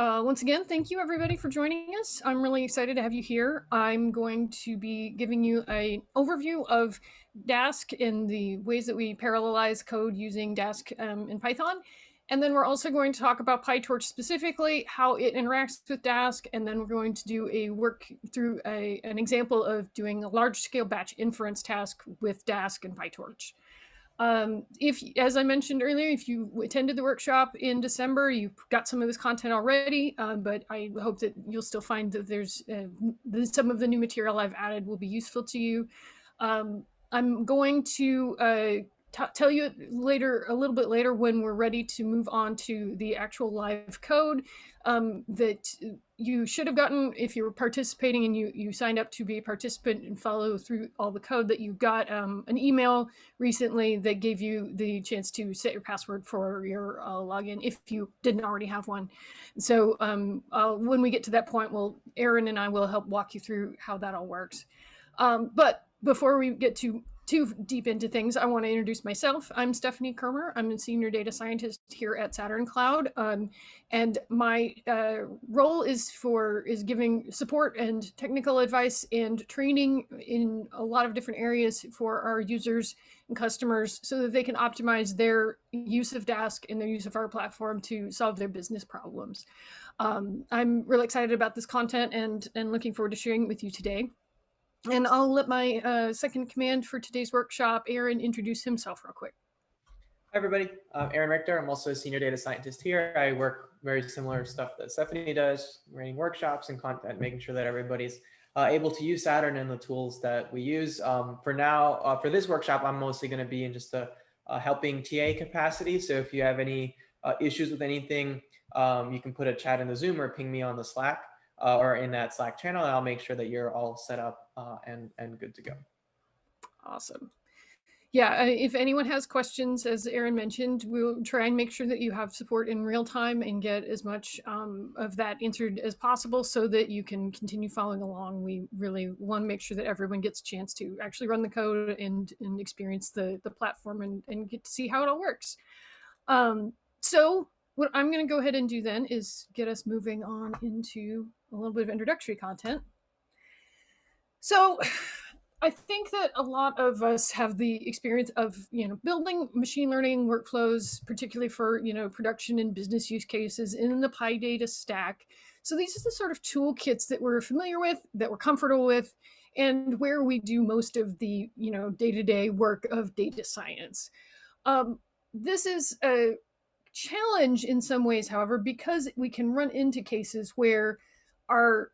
Once again, thank you everybody for joining us. I'm really excited to have you here. I'm going to be giving you an overview of Dask and the ways that we parallelize code using Dask in Python. And then we're also going to talk about PyTorch specifically, how it interacts with Dask, and then we're going to do a work through an example of doing a large-scale batch inference task with Dask and PyTorch. If, as I mentioned earlier, if you attended the workshop in December, you've got some of this content already, but I hope that you'll still find that there's some of the new material I've added will be useful to you. I'm going to tell you later, a little bit later, when we're ready to move on to the actual live code that you should have gotten if you were participating and you signed up to be a participant and follow through all the code, that you got an email recently that gave you the chance to set your password for your login if you didn't already have one. So when we get to that point, Aaron and I will help walk you through how that all works. But before we get too deep into things, I want to introduce myself. I'm Stephanie Kermer. I'm a senior data scientist here at Saturn Cloud, and my role is giving support and technical advice and training in a lot of different areas for our users and customers so that they can optimize their use of Dask and their use of our platform to solve their business problems. I'm really excited about this content and looking forward to sharing it with you today. And I'll let my second command for today's workshop, Aaron, introduce himself real quick. Hi, everybody. I'm Aaron Richter. I'm also a senior data scientist here. I work very similar stuff that Stephanie does, running workshops and content, making sure that everybody's able to use Saturn and the tools that we use. For now, for this workshop, I'm mostly going to be in just a helping TA capacity. So if you have any issues with anything, you can put a chat in the Zoom or ping me on the Slack. Or in that Slack channel, and I'll make sure that you're all set up and good to go. Awesome. Yeah, if anyone has questions, as Aaron mentioned, we'll try and make sure that you have support in real time and get as much of that answered as possible so that you can continue following along. We really want to make sure that everyone gets a chance to actually run the code and experience the platform and get to see how it all works. So what I'm going to go ahead and do then is get us moving on into a little bit of introductory content. So I think that a lot of us have the experience of, building machine learning workflows, particularly for, production and business use cases in the PyData stack. So these are the sort of toolkits that we're familiar with, that we're comfortable with, and where we do most of the, day-to-day work of data science. This is a challenge in some ways, however, because we can run into cases where our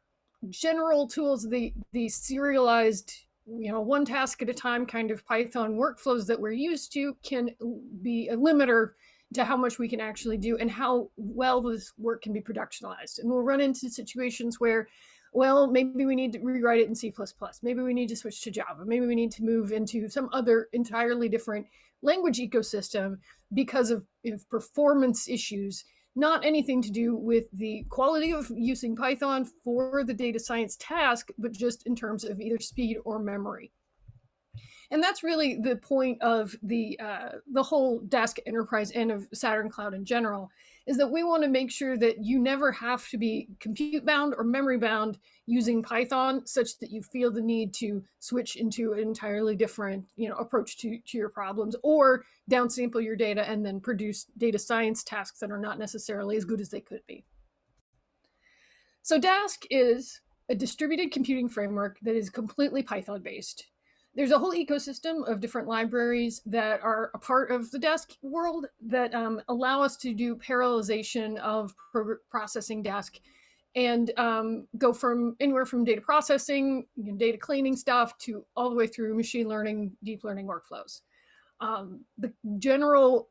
general tools, the serialized, one task at a time kind of Python workflows that we're used to, can be a limiter to how much we can actually do and how well this work can be productionalized. And we'll run into situations where, well, maybe we need to rewrite it in C++. Maybe we need to switch to Java. Maybe we need to move into some other entirely different language ecosystem because of performance issues, not anything to do with the quality of using Python for the data science task, but just in terms of either speed or memory. And that's really the point of the whole Dask enterprise and of Saturn Cloud in general, is that we want to make sure that you never have to be compute bound or memory bound using Python such that you feel the need to switch into an entirely different approach to your problems, or downsample your data and then produce data science tasks that are not necessarily as good as they could be. So Dask is a distributed computing framework that is completely Python based. There's a whole ecosystem of different libraries that are a part of the Dask world that allow us to do parallelization of processing Dask and go from anywhere from data processing, data cleaning stuff, to all the way through machine learning, deep learning workflows. The general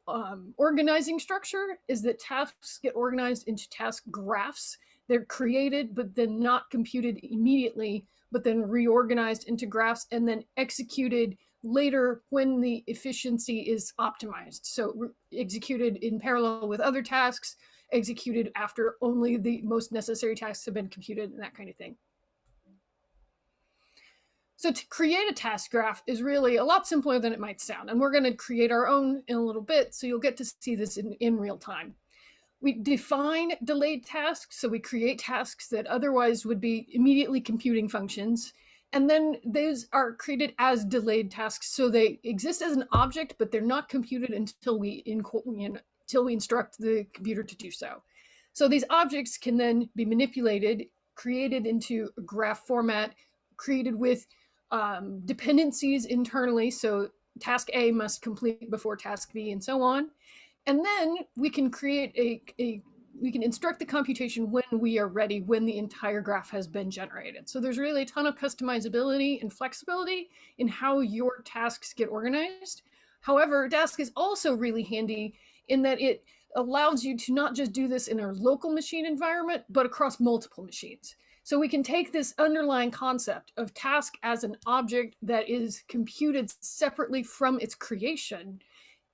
organizing structure is that tasks get organized into task graphs. They're created, but then not computed immediately, but then reorganized into graphs and then executed later when the efficiency is optimized. So executed in parallel with other tasks, executed after only the most necessary tasks have been computed, and that kind of thing. So to create a task graph is really a lot simpler than it might sound. And we're going to create our own in a little bit, so you'll get to see this in real time. We define delayed tasks, so we create tasks that otherwise would be immediately computing functions. And then those are created as delayed tasks, so they exist as an object, but they're not computed until we instruct the computer to do so. So these objects can then be manipulated, created into a graph format, created with dependencies internally. So task A must complete before task B, and so on. And then we can create we can instruct the computation when we are ready, when the entire graph has been generated. So there's really a ton of customizability and flexibility in how your tasks get organized. However, Dask is also really handy in that it allows you to not just do this in a local machine environment, but across multiple machines. So we can take this underlying concept of task as an object that is computed separately from its creation,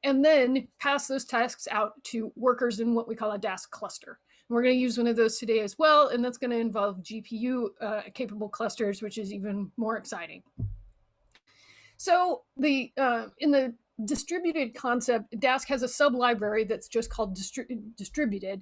and then pass those tasks out to workers in what we call a Dask cluster. And we're going to use one of those today as well, and that's going to involve GPU capable clusters, which is even more exciting. So in the distributed concept, Dask has a sub-library that's just called distributed.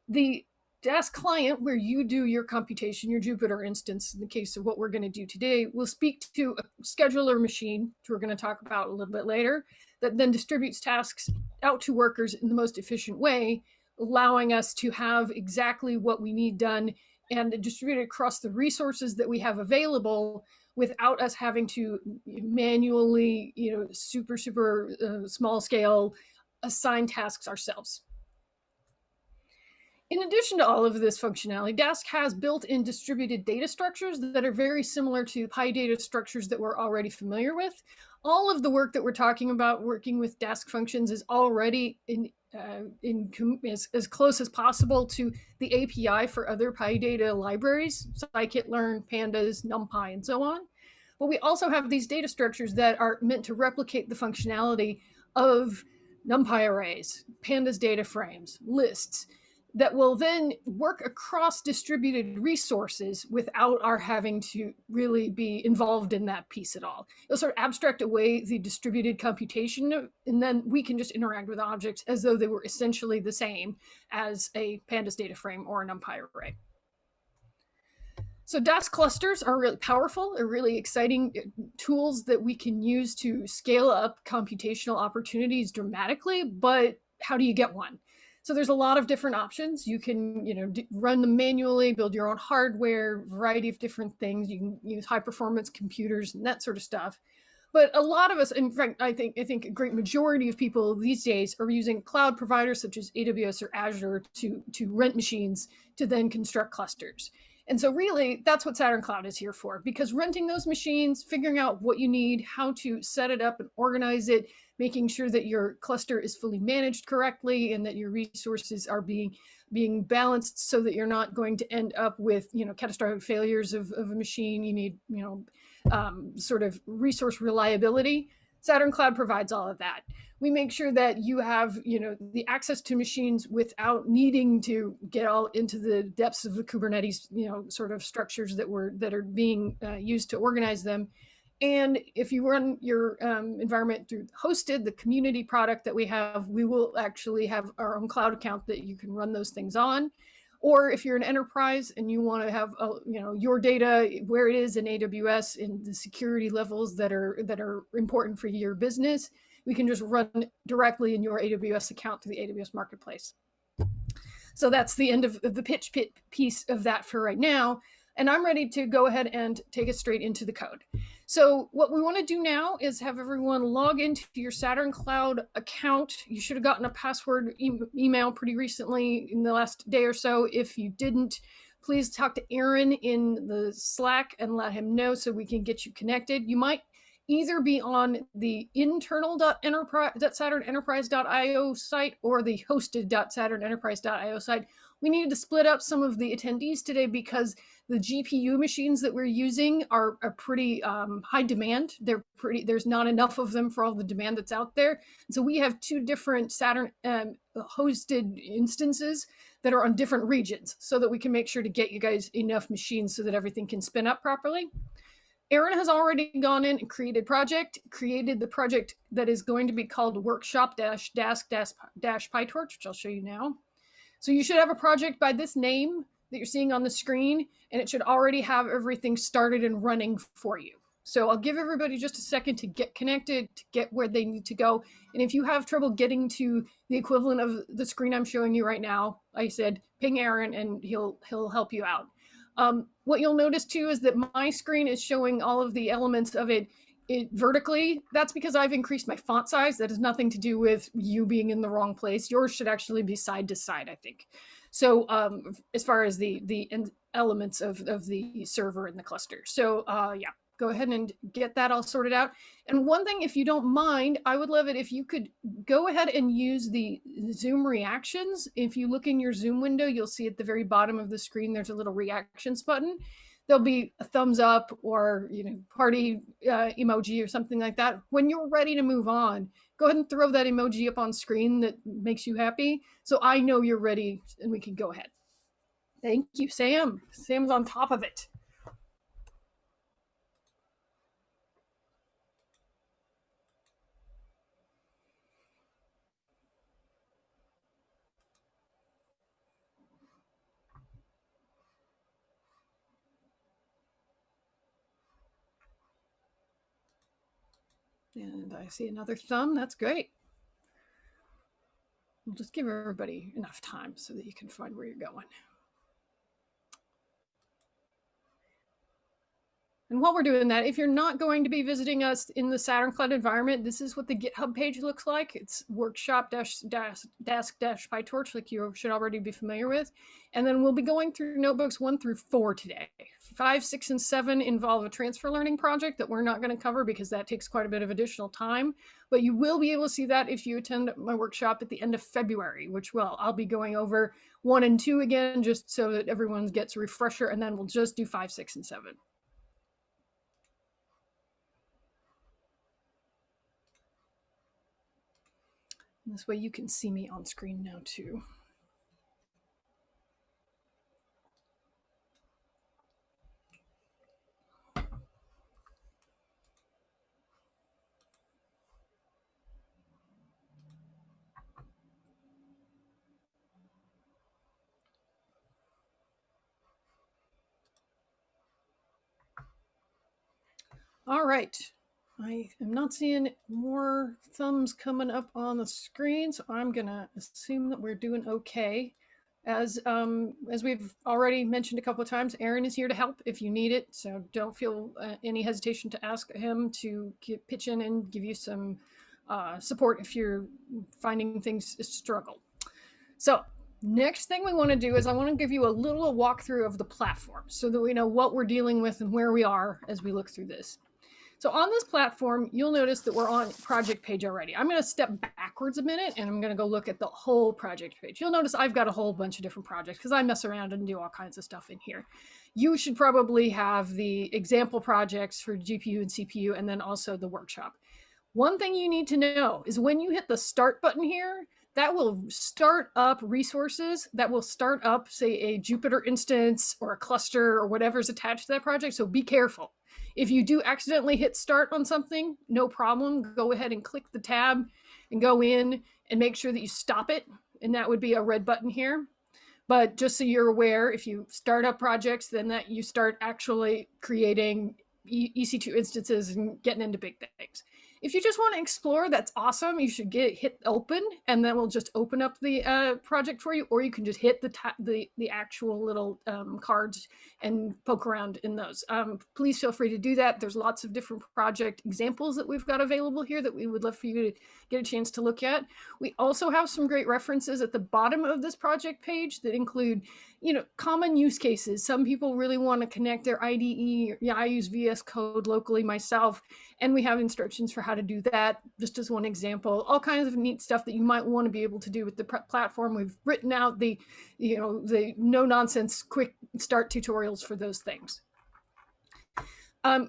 The Dask client, where you do your computation, your Jupyter instance, in the case of what we're going to do today, will speak to a scheduler machine, which we're going to talk about a little bit later, that then distributes tasks out to workers in the most efficient way, allowing us to have exactly what we need done and distribute it across the resources that we have available without us having to manually, super small scale assign tasks ourselves. In addition to all of this functionality, Dask has built-in distributed data structures that are very similar to PyData structures that we're already familiar with. All of the work that we're talking about working with Dask functions is already as close as possible to the API for other PyData libraries, scikit-learn, pandas, numpy, and so on. But we also have these data structures that are meant to replicate the functionality of numpy arrays, pandas data frames, lists, that will then work across distributed resources without our having to really be involved in that piece at all. It'll sort of abstract away the distributed computation, and then we can just interact with objects as though they were essentially the same as a pandas data frame or a numpy array. So Dask clusters are really powerful. They're really exciting tools that we can use to scale up computational opportunities dramatically, but how do you get one? So there's a lot of different options. You can, run them manually, build your own hardware, variety of different things. You can use high performance computers and that sort of stuff. But a lot of us, in fact, I think a great majority of people these days are using cloud providers such as AWS or Azure to rent machines to then construct clusters. And so really, that's what Saturn Cloud is here for, because renting those machines, figuring out what you need, how to set it up and organize it, making sure that your cluster is fully managed correctly and that your resources are being balanced so that you're not going to end up with catastrophic failures of a machine. You need sort of resource reliability. Saturn Cloud provides all of that. We make sure that you have the access to machines without needing to get all into the depths of the Kubernetes sort of structures that are being used to organize them. And if you run your environment through hosted, the community product that we have, we will actually have our own cloud account that you can run those things on. Or if you're an enterprise and you want to have your data where it is in AWS in the security levels that are important for your business, we can just run directly in your AWS account through the AWS Marketplace. So that's the end of the pitch piece of that for right now. And I'm ready to go ahead and take it straight into the code. So what we want to do now is have everyone log into your Saturn Cloud account. You should have gotten a password email pretty recently in the last day or so. If you didn't, please talk to Aaron in the Slack and let him know so we can get you connected. You might either be on the internal.saturn-enterprise.io site or the hosted.saturn-enterprise.io site. We needed to split up some of the attendees today because the GPU machines that we're using are pretty high demand. There's not enough of them for all the demand that's out there. And so we have two different Saturn hosted instances that are on different regions so that we can make sure to get you guys enough machines so that everything can spin up properly. Aaron has already gone in and created the project that is going to be called workshop-dask-PyTorch, which I'll show you now. So you should have a project by this name that you're seeing on the screen, and it should already have everything started and running for you. So I'll give everybody just a second to get connected, to get where they need to go. And if you have trouble getting to the equivalent of the screen I'm showing you right now, like I said, ping Aaron and he'll help you out. What you'll notice too is that my screen is showing all of the elements of it vertically. That's because I've increased my font size. That has nothing to do with you being in the wrong place. Yours should actually be side to side, I think. So as far as the elements of the server and the cluster. So yeah, go ahead and get that all sorted out. And one thing, if you don't mind, I would love it if you could go ahead and use the Zoom reactions. If you look in your Zoom window, you'll see at the very bottom of the screen, there's a little reactions button. There'll be a thumbs up or party emoji or something like that. When you're ready to move on, go ahead and throw that emoji up on screen that makes you happy, so I know you're ready and we can go ahead. Thank you, Sam. Sam's on top of it. And I see another thumb. That's great. We'll just give everybody enough time so that you can find where you're going. And while we're doing that, if you're not going to be visiting us in the Saturn Cloud environment, this is what the GitHub page looks like. It's workshop-dask-PyTorch, like you should already be familiar with. And then we'll be going through notebooks 1 through 4 today. 5, 6, and 7 involve a transfer learning project that we're not going to cover because that takes quite a bit of additional time. But you will be able to see that if you attend my workshop at the end of February, which I'll be going over 1 and 2 again, just so that everyone gets a refresher, and then we'll just do 5, 6, and 7. This way you can see me on screen now too. All right. I am not seeing more thumbs coming up on the screen, so I'm gonna assume that we're doing okay. As we've already mentioned a couple of times, Aaron is here to help if you need it, so don't feel any hesitation to ask him to pitch in and give you some support if you're finding things struggle. So next thing we want to do is I want to give you a little walkthrough of the platform so that we know what we're dealing with and where we are as we look through this. So on this platform, you'll notice that we're on project page already. I'm going to step backwards a minute and I'm going to go look at the whole project page. You'll notice I've got a whole bunch of different projects because I mess around and do all kinds of stuff in here. You should probably have the example projects for GPU and CPU and then also the workshop. One thing you need to know is when you hit the start button here, that will start up resources, that will start up, say, a Jupyter instance or a cluster or whatever's attached to that project. So be careful. If you do accidentally hit start on something, no problem. Go ahead and click the tab and go in and make sure that you stop it. And that would be a red button here. But just so you're aware, if you start up projects, then that you start actually creating EC2 instances and getting into big things. If you just want to explore, that's awesome. You should hit open, and then we'll just open up the project for you, or you can just hit the actual little cards and poke around in those. Please feel free to do that. There's lots of different project examples that we've got available here that we would love for you to get a chance to look at. We also have some great references at the bottom of this project page that include, common use cases. Some people really want to connect their IDE. Yeah, I use VS Code locally myself, and we have instructions for how to do that, just as one example. All kinds of neat stuff that you might want to be able to do with the platform. We've written out the no-nonsense quick start tutorials for those things.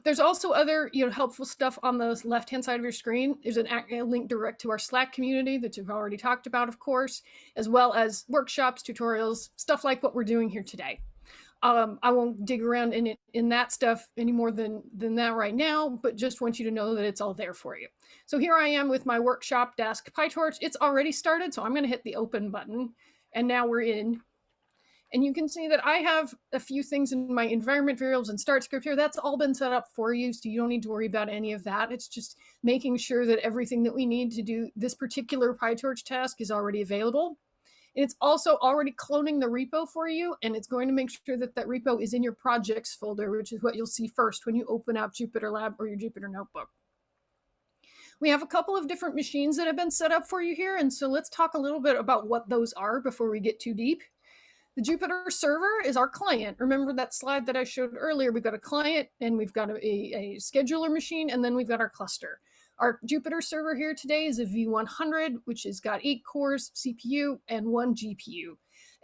There's also other helpful stuff on the left-hand side of your screen. There's a link direct to our Slack community that you've already talked about, of course, as well as workshops, tutorials, stuff like what we're doing here today. I won't dig around in that stuff any more than that right now, but just want you to know that it's all there for you. So here I am with my workshop Dask PyTorch. It's already started, so I'm going to hit the open button. And now we're in. And you can see that I have a few things in my environment variables and start script here. That's all been set up for you, so you don't need to worry about any of that. It's just making sure that everything that we need to do this particular PyTorch task is already available. And it's also already cloning the repo for you, and it's going to make sure that that repo is in your projects folder, which is what you'll see first when you open up Jupyter Lab or your Jupyter Notebook. We have a couple of different machines that have been set up for you here, and so let's talk a little bit about what those are before we get too deep. The Jupyter server is our client. Remember that slide that I showed earlier? We've got a client and we've got a scheduler machine, and then we've got our cluster. Our Jupyter server here today is a V100, which has got 8 cores, CPU, and 1 GPU.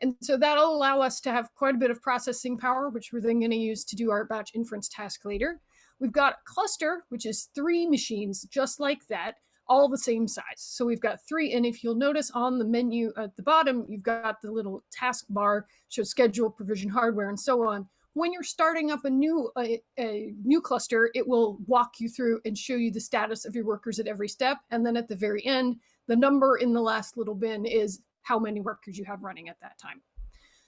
And so that'll allow us to have quite a bit of processing power, which we're then going to use to do our batch inference task later. We've got a cluster, which is 3 machines just like that, all the same size. So we've got 3, and if you'll notice on the menu at the bottom, you've got the little task bar, shows schedule, provision hardware, and so on. When you're starting up a new cluster, it will walk you through and show you the status of your workers at every step. And then at the very end, the number in the last little bin is how many workers you have running at that time.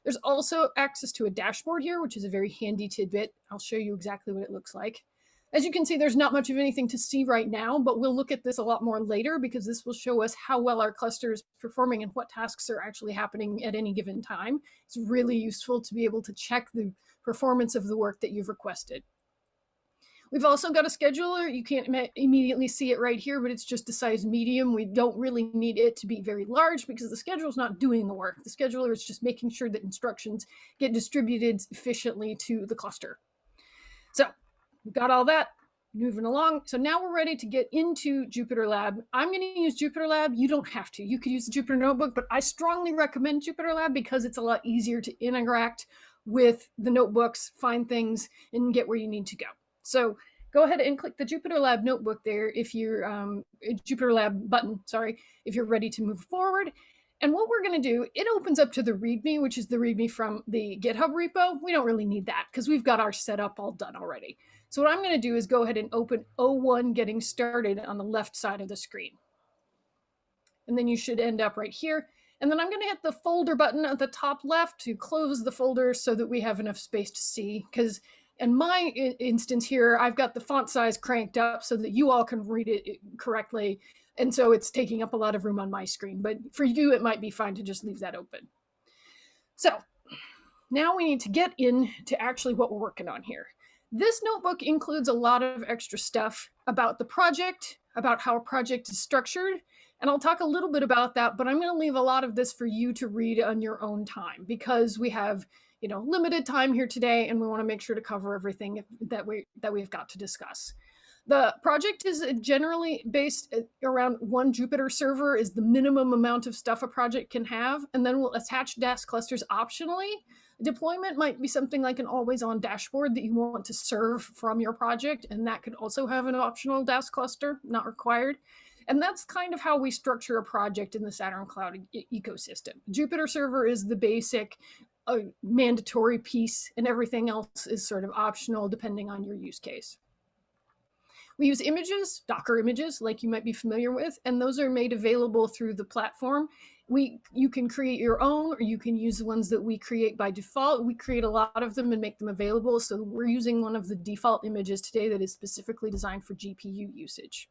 There's also access to a dashboard here, which is a very handy tidbit. I'll show you exactly what it looks like. As you can see, there's not much of anything to see right now, but we'll look at this a lot more later because this will show us how well our cluster is performing and what tasks are actually happening at any given time. It's really useful to be able to check the performance of the work that you've requested. We've also got a scheduler. You can't immediately see it right here, but it's just a size medium. We don't really need it to be very large because the scheduler is not doing the work. The scheduler is just making sure that instructions get distributed efficiently to the cluster. So we've got all that moving along. So now we're ready to get into Jupyter Lab. I'm going to use Jupyter Lab. You don't have to. You could use the Jupyter Notebook, but I strongly recommend Jupyter Lab because it's a lot easier to interact with the notebooks, find things, and get where you need to go. So go ahead and click the Jupyter Lab notebook there if you're Jupyter Lab button, sorry, if you're ready to move forward. And what we're going to do, it opens up to the README, which is the README from the GitHub repo. We don't really need that because we've got our setup all done already. So what I'm going to do is go ahead and open O1 Getting Started on the left side of the screen. And then you should end up right here. And then I'm going to hit the folder button at the top left to close the folder so that we have enough space to see. Because in my instance here, I've got the font size cranked up so that you all can read it correctly. And so it's taking up a lot of room on my screen. But for you, it might be fine to just leave that open. So now we need to get into actually what we're working on here. This notebook includes a lot of extra stuff about the project, about how a project is structured, and I'll talk a little bit about that, but I'm going to leave a lot of this for you to read on your own time because we have, limited time here today, and we want to make sure to cover everything that we've got to discuss. The project is generally based around 1 Jupyter server is the minimum amount of stuff a project can have, and then we'll attach Dask clusters optionally. Deployment might be something like an always-on dashboard that you want to serve from your project, and that could also have an optional Dask cluster, not required. And that's kind of how we structure a project in the Saturn Cloud ecosystem. Jupyter server is the basic mandatory piece, and everything else is sort of optional depending on your use case. We use images, Docker images, like you might be familiar with, and those are made available through the platform. You can create your own, or you can use the ones that we create by default. We create a lot of them and make them available, so we're using one of the default images today that is specifically designed for GPU usage.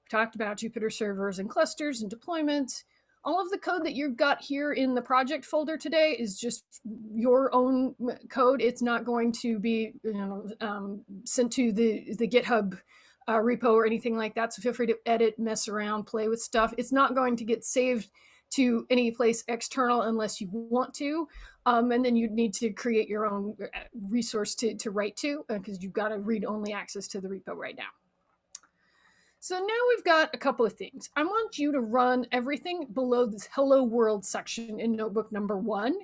We talked about Jupyter servers and clusters and deployments. All of the code that you've got here in the project folder today is just your own code. It's not going to be sent to the GitHub repo or anything like that. So feel free to edit, mess around, play with stuff. It's not going to get saved to any place external unless you want to. And then you'd need to create your own resource to write to because you've got a read-only access to the repo right now. So now we've got a couple of things. I want you to run everything below this Hello World section in notebook number 1,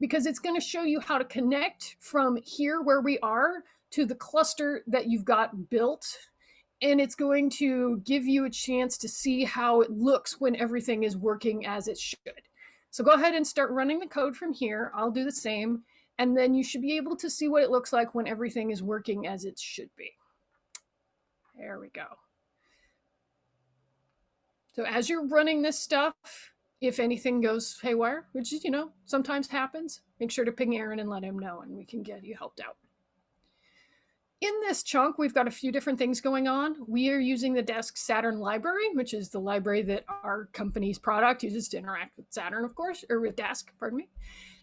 because it's going to show you how to connect from here where we are to the cluster that you've got built. And it's going to give you a chance to see how it looks when everything is working as it should. So go ahead and start running the code from here. I'll do the same. And then you should be able to see what it looks like when everything is working as it should be. There we go. So as you're running this stuff, if anything goes haywire, which is, sometimes happens, make sure to ping Aaron and let him know, and we can get you helped out. In this chunk, we've got a few different things going on. We are using the Dask Saturn library, which is the library that our company's product uses to interact with Saturn, of course, or with Dask, pardon me.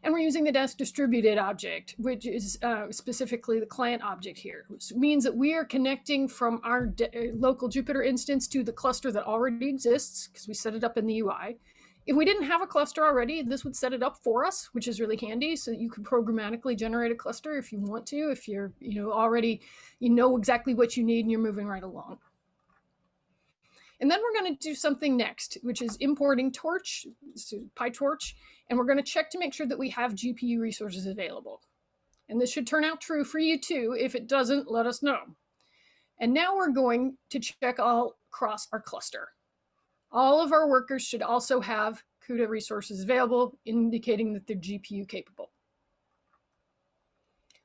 And we're using the Dask distributed object, which is specifically the client object here, which means that we are connecting from our local Jupyter instance to the cluster that already exists, because we set it up in the UI. If we didn't have a cluster already, this would set it up for us, which is really handy. So you can programmatically generate a cluster if you want to, if you're already, exactly what you need and you're moving right along. And then we're going to do something next, which is importing Torch, so PyTorch, and we're going to check to make sure that we have GPU resources available. And this should turn out true for you too. If it doesn't, let us know. And now we're going to check all across our cluster. All of our workers should also have CUDA resources available, indicating that they're GPU capable.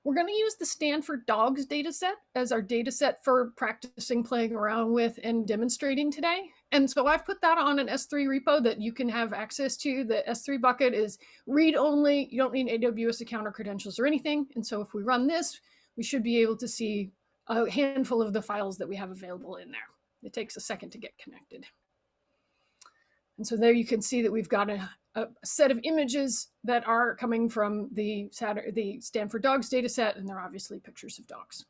We're going to use the Stanford Dogs dataset as our dataset for practicing, playing around with, and demonstrating today. And so I've put that on an S3 repo that you can have access to. The S3 bucket is read-only. You don't need AWS account or credentials or anything. And so if we run this, we should be able to see a handful of the files that we have available in there. It takes a second to get connected. And so there you can see that we've got a set of images that are coming from the Stanford Dogs dataset, and they're obviously pictures of dogs.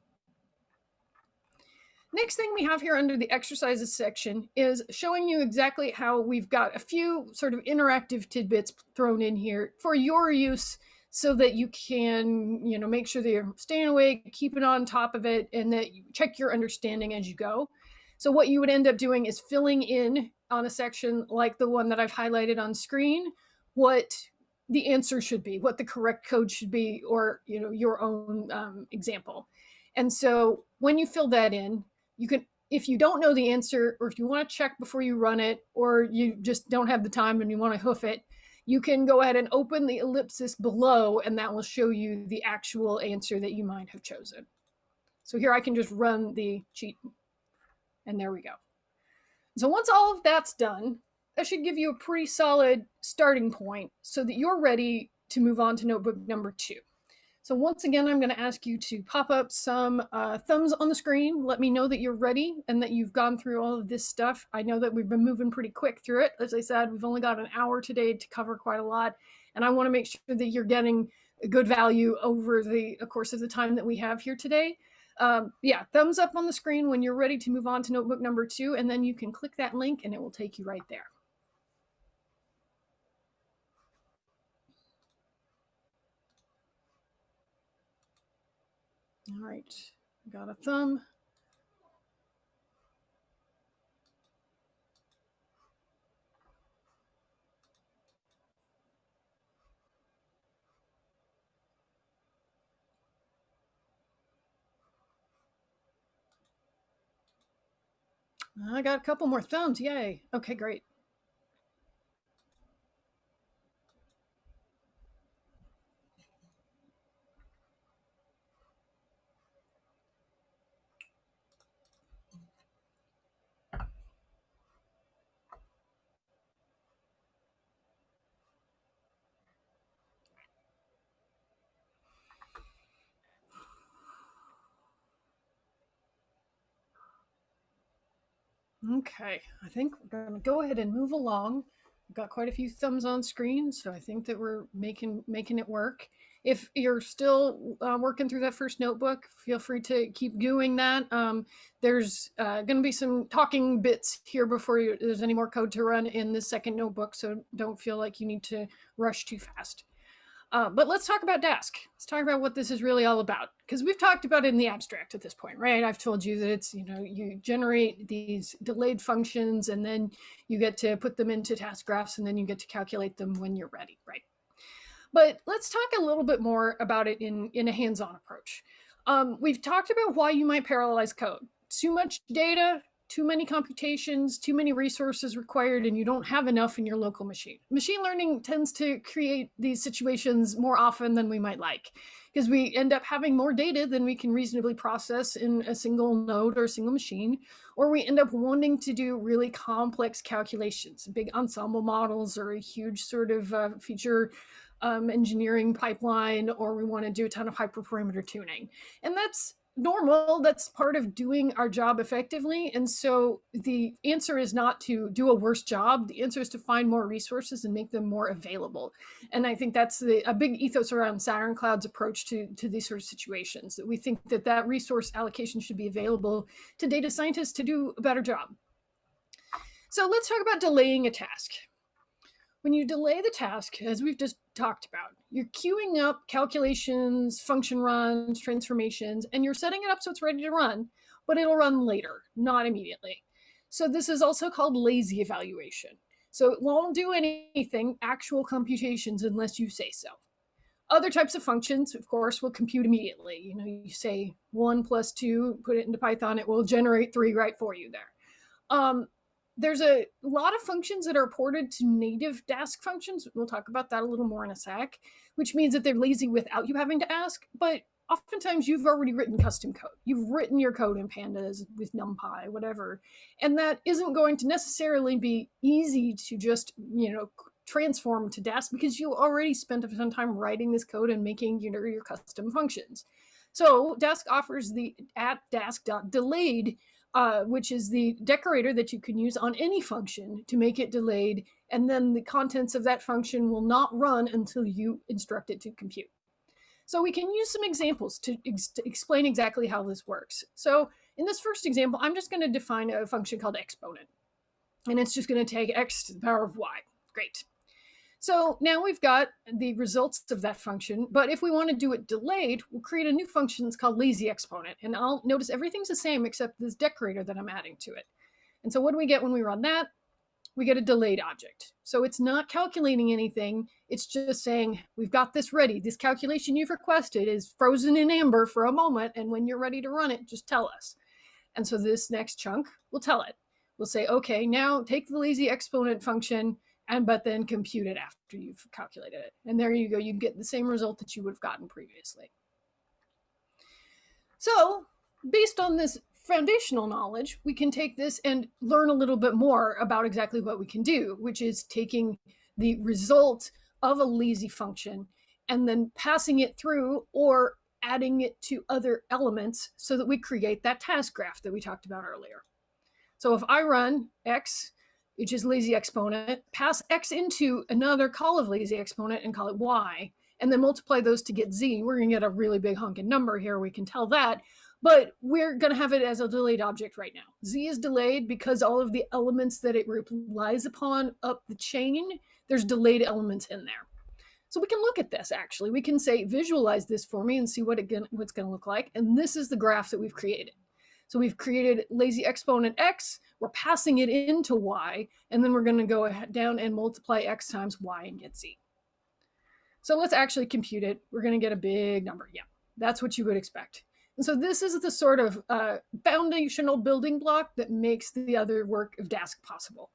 Next thing we have here under the exercises section is showing you exactly how we've got a few sort of interactive tidbits thrown in here for your use so that you can, make sure that you're staying awake, keeping on top of it, and that you check your understanding as you go. So what you would end up doing is filling in on a section like the one that I've highlighted on screen, what the answer should be, what the correct code should be, or your own example. And so when you fill that in, you can, if you don't know the answer, or if you want to check before you run it, or you just don't have the time and you want to hoof it, you can go ahead and open the ellipsis below, and that will show you the actual answer that you might have chosen. So here I can just run the cheat, and there we go. So once all of that's done, that should give you a pretty solid starting point so that you're ready to move on to notebook number 2. So once again, I'm going to ask you to pop up some thumbs on the screen. Let me know that you're ready and that you've gone through all of this stuff. I know that we've been moving pretty quick through it. As I said, we've only got an hour today to cover quite a lot. And I want to make sure that you're getting a good value over the course of the time that we have here today. Yeah, thumbs up on the screen when you're ready to move on to notebook number 2, and then you can click that link and it will take you right there. All right, got a thumb. I got a couple more thumbs, yay. Okay, great. Okay, I think we're going to go ahead and move along. We've got quite a few thumbs on screen, so I think that we're making it work. If you're still working through that first notebook, feel free to keep doing that. There's going to be some talking bits here before there's any more code to run in the second notebook, so don't feel like you need to rush too fast. But let's talk about Dask. Let's talk about what this is really all about, because we've talked about it in the abstract at this point, right? I've told you that it's, you generate these delayed functions and then you get to put them into task graphs and then you get to calculate them when you're ready, right? But let's talk a little bit more about it in a hands-on approach. We've talked about why you might parallelize code. Too much data, too many computations, too many resources required, and you don't have enough in your local machine. Machine learning tends to create these situations more often than we might like, because we end up having more data than we can reasonably process in a single node or a single machine, or we end up wanting to do really complex calculations, big ensemble models, or a huge sort of feature engineering pipeline, or we want to do a ton of hyperparameter tuning. And that's normal. That's part of doing our job effectively. And so the answer is not to do a worse job. The answer is to find more resources and make them more available. And I think that's a big ethos around Saturn Cloud's approach to these sort of situations, that we think that resource allocation should be available to data scientists to do a better job. So let's talk about delaying a task. When you delay the task, as we've just talked about, you're queuing up calculations, function runs, transformations, and you're setting it up so it's ready to run, but it'll run later, not immediately. So this is also called lazy evaluation. So it won't do anything, actual computations, unless you say so. Other types of functions, of course, will compute immediately. You say 1 + 2, put it into Python, it will generate 3 right for you there. There's a lot of functions that are ported to native Dask functions. We'll talk about that a little more in a sec, which means that they're lazy without you having to ask. But oftentimes you've already written custom code. You've written your code in pandas with NumPy, whatever. And that isn't going to necessarily be easy to just, transform to Dask, because you already spent some time writing this code and making your custom functions. So Dask offers the @dask.delayed, which is the decorator that you can use on any function to make it delayed, and then the contents of that function will not run until you instruct it to compute. So we can use some examples to explain exactly how this works. So in this first example, I'm just going to define a function called exponent, and it's just going to take x to the power of y. Great. So now we've got the results of that function, but if we want to do it delayed, we'll create a new function that's called lazy exponent. And I'll notice everything's the same except this decorator that I'm adding to it. And so what do we get when we run that? We get a delayed object. So it's not calculating anything. It's just saying, we've got this ready. This calculation you've requested is frozen in amber for a moment, and when you're ready to run it, just tell us. And so this next chunk will tell it. We'll say, okay, now take the lazy exponent function, but then compute it after you've calculated it. And there you go, you get the same result that you would have gotten previously. So based on this foundational knowledge, we can take this and learn a little bit more about exactly what we can do, which is taking the result of a lazy function and then passing it through or adding it to other elements so that we create that task graph that we talked about earlier. So if I run x, which is lazy exponent, pass x into another call of lazy exponent and call it y, and then multiply those to get z, we're going to get a really big hunking number here. We can tell that, but we're going to have it as a delayed object right now. Z is delayed because all of the elements that it relies upon up the chain, there's delayed elements in there. So we can look at this, actually. We can say, visualize this for me and see what's going to look like. And this is the graph that we've created. So we've created lazy exponent x, we're passing it into y, and then we're going to go down and multiply x times y and get z. So let's actually compute it. We're going to get a big number. Yeah, that's what you would expect. And so this is the sort of foundational building block that makes the other work of Dask possible.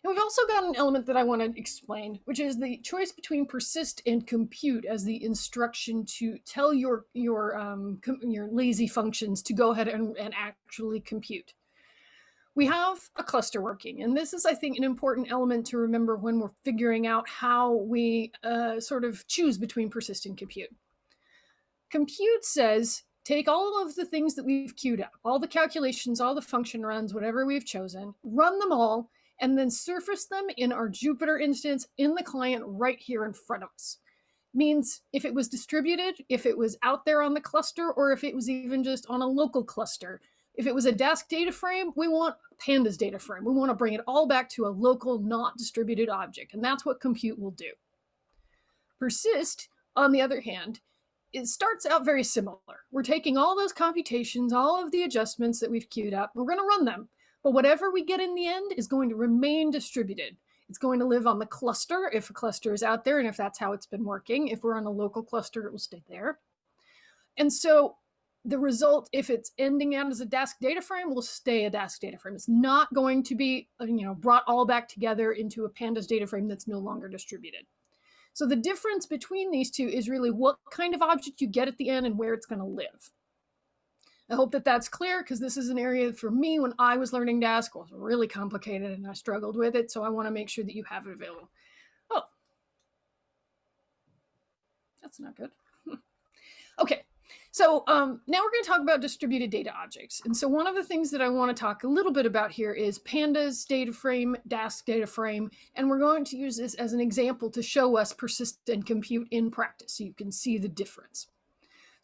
And we've also got an element that I want to explain, which is the choice between persist and compute as the instruction to tell your lazy functions to go ahead and actually compute. We have a cluster working, and this is, I think, an important element to remember when we're figuring out how we sort of choose between persist and compute. Compute says, take all of the things that we've queued up, all the calculations, all the function runs, whatever we've chosen, run them all, and then surface them in our Jupyter instance in the client right here in front of us. Means if it was distributed, if it was out there on the cluster, or if it was even just on a local cluster. If it was a Dask data frame, we want pandas data frame. We want to bring it all back to a local, not distributed object, and that's what compute will do. Persist, on the other hand, it starts out very similar. We're taking all those computations, all of the adjustments that we've queued up, we're going to run them. But whatever we get in the end is going to remain distributed. It's going to live on the cluster if a cluster is out there, and if that's how it's been working. If we're on a local cluster, it will stay there. And so the result, if it's ending out as a Dask data frame, will stay a Dask data frame. It's not going to be brought all back together into a pandas data frame that's no longer distributed. So the difference between these two is really what kind of object you get at the end and where it's going to live. I hope that that's clear, because this is an area for me when I was learning Dask was really complicated and I struggled with it. So I want to make sure that you have it available. Oh, that's not good. Okay, so now we're going to talk about distributed data objects. And so one of the things that I want to talk a little bit about here is pandas data frame, Dask data frame, and we're going to use this as an example to show us persist and compute in practice so you can see the difference.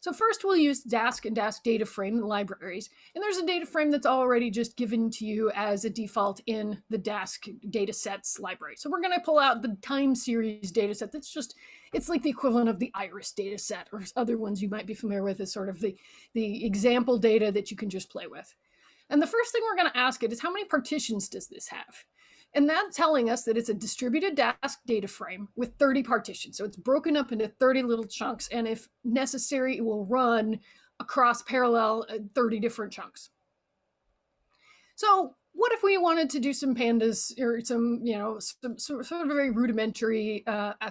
So first we'll use Dask and Dask data frame libraries. And there's a data frame that's already just given to you as a default in the Dask datasets library. So we're going to pull out the time series dataset. It's like the equivalent of the Iris dataset or other ones you might be familiar with as sort of the example data that you can just play with. And the first thing we're going to ask it is, how many partitions does this have? And that's telling us that it's a distributed Dask data frame with 30 partitions. So it's broken up into 30 little chunks, and if necessary, it will run across parallel 30 different chunks. So what if we wanted to do some pandas or some sort of very rudimentary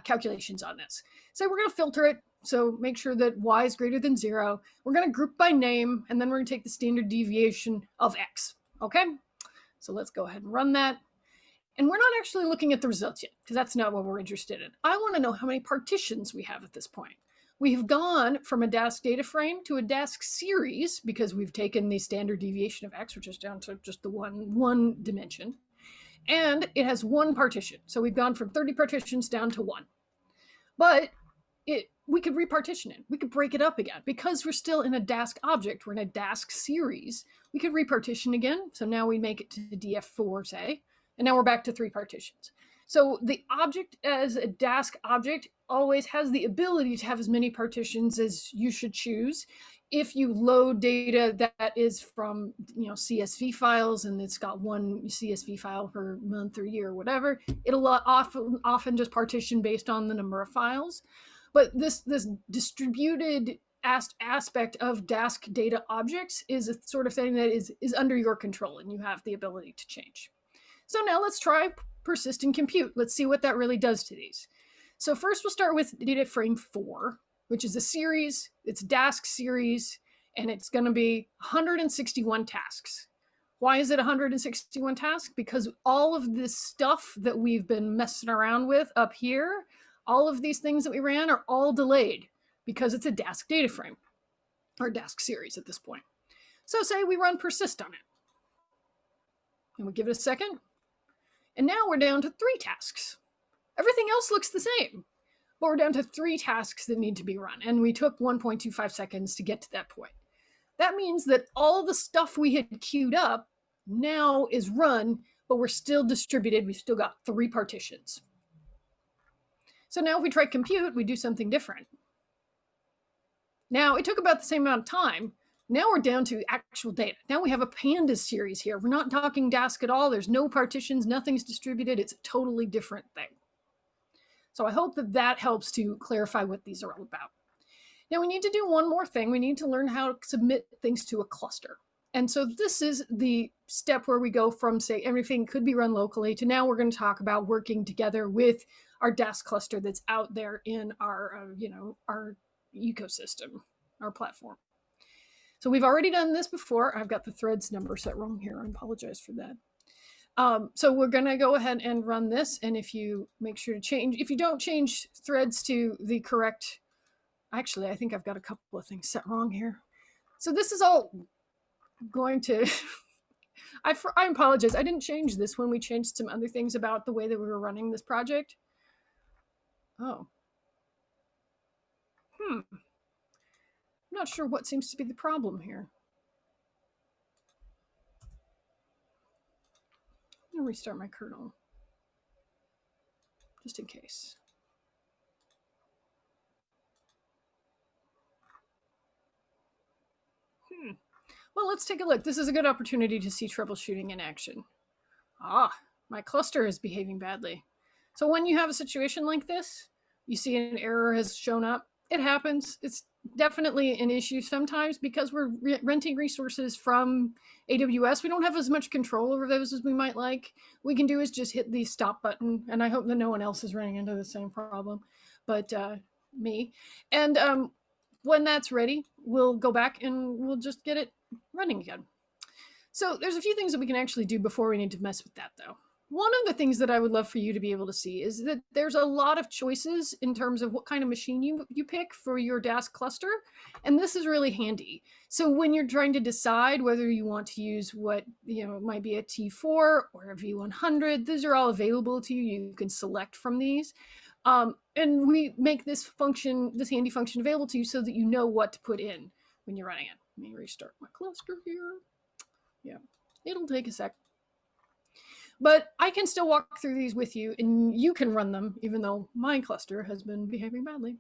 calculations on this? So we're going to filter it. So make sure that y is greater than 0. We're going to group by name, and then we're going to take the standard deviation of x. Okay, so let's go ahead and run that. And we're not actually looking at the results yet, because that's not what we're interested in. I want to know how many partitions we have at this point. We've gone from a Dask data frame to a Dask series, because we've taken the standard deviation of x, which is down to just the one dimension. And it has one partition. So we've gone from 30 partitions down to 1. But we could repartition it. We could break it up again. Because we're still in a Dask object, we're in a Dask series, we could repartition again. So now we make it to df4, say. And now we're back to 3 partitions. So the object as a Dask object always has the ability to have as many partitions as you should choose. If you load data that is from CSV files, and it's got one CSV file per month or year or whatever, it'll often just partition based on the number of files. But this distributed aspect of Dask data objects is a sort of thing that is under your control, and you have the ability to change. So now let's try persist and compute. Let's see what that really does to these. So first we'll start with data frame 4, which is a series. It's Dask series, and it's going to be 161 tasks. Why is it 161 tasks? Because all of this stuff that we've been messing around with up here, all of these things that we ran are all delayed because it's a Dask data frame or Dask series at this point. So say we run persist on it, and we give it a second. And now we're down to 3 tasks. Everything else looks the same, but we're down to 3 tasks that need to be run. And we took 1.25 seconds to get to that point. That means that all the stuff we had queued up now is run, but we're still distributed. We've still got 3 partitions. So now if we try compute, we do something different. Now it took about the same amount of time. Now we're down to actual data. Now we have a pandas series here. We're not talking Dask at all. There's no partitions, nothing's distributed. It's a totally different thing. So I hope that that helps to clarify what these are all about. Now we need to do one more thing. We need to learn how to submit things to a cluster. And so this is the step where we go from, say, everything could be run locally to now we're going to talk about working together with our Dask cluster that's out there in our, our ecosystem, our platform. So we've already done this before. I've got the threads number set wrong here. I apologize for that. So we're going to go ahead and run this. And if you make sure to change, if you don't change threads to the correct, actually, I think I've got a couple of things set wrong here. So this is all going to, I apologize. I didn't change this when we changed some other things about the way that we were running this project. Oh. I'm not sure what seems to be the problem here. I'm going to restart my kernel, just in case. Well, let's take a look. This is a good opportunity to see troubleshooting in action. My cluster is behaving badly. So when you have a situation like this, you see an error has shown up. It happens. It's definitely an issue sometimes because we're renting resources from AWS. We don't have as much control over those as we might like. What we can do is just hit the stop button, and I hope that no one else is running into the same problem, but me. And when that's ready, we'll go back and we'll just get it running again. So there's a few things that we can actually do before we need to mess with that, though. One of the things that I would love for you to be able to see is that there's a lot of choices in terms of what kind of machine you pick for your Dask cluster, and this is really handy. So when you're trying to decide whether you want to use what, might be a T4 or a V100, these are all available to you. You can select from these. And we make this handy function available to you so that you know what to put in when you're running it. Let me restart my cluster here. Yeah, it'll take a sec. But I can still walk through these with you, and you can run them, even though my cluster has been behaving badly.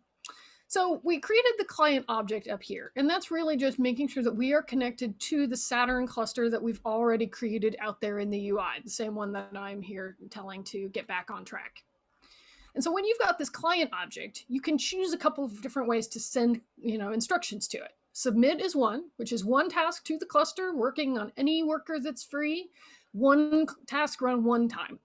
So we created the client object up here, and that's really just making sure that we are connected to the Saturn cluster that we've already created out there in the UI, the same one that I'm here telling to get back on track. And so when you've got this client object, you can choose a couple of different ways to send, instructions to it. Submit is one, which is one task to the cluster working on any worker that's free, one task run one time.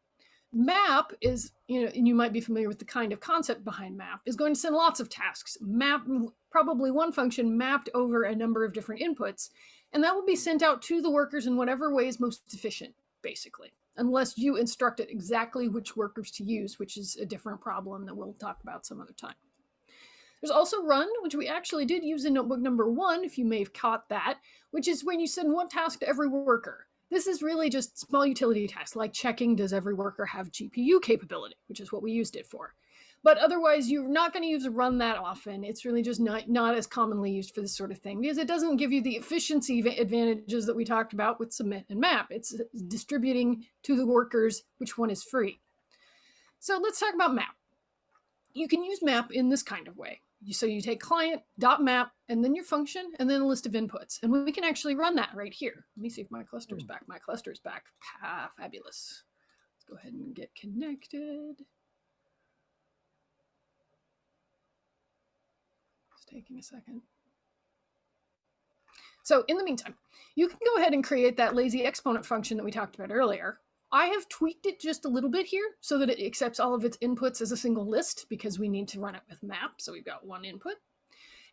Map is, and you might be familiar with the kind of concept behind map, is going to send lots of tasks. Map, probably one function mapped over a number of different inputs, and that will be sent out to the workers in whatever way is most efficient, basically, unless you instruct it exactly which workers to use, which is a different problem that we'll talk about some other time. There's also run, which we actually did use in notebook number 1, if you may have caught that, which is when you send one task to every worker. This is really just small utility tasks, like checking does every worker have GPU capability, which is what we used it for. But otherwise, you're not going to use run that often. It's really just not as commonly used for this sort of thing because it doesn't give you the efficiency advantages that we talked about with submit and map. It's distributing to the workers which one is free. So let's talk about map. You can use map in this kind of way. So you take client.map and then your function and then a list of inputs. And we can actually run that right here. Let me see if my cluster is back. My cluster is back. Fabulous. Let's go ahead and get connected. It's taking a second. So in the meantime, you can go ahead and create that lazy exponent function that we talked about earlier. I have tweaked it just a little bit here so that it accepts all of its inputs as a single list because we need to run it with map. So we've got one input.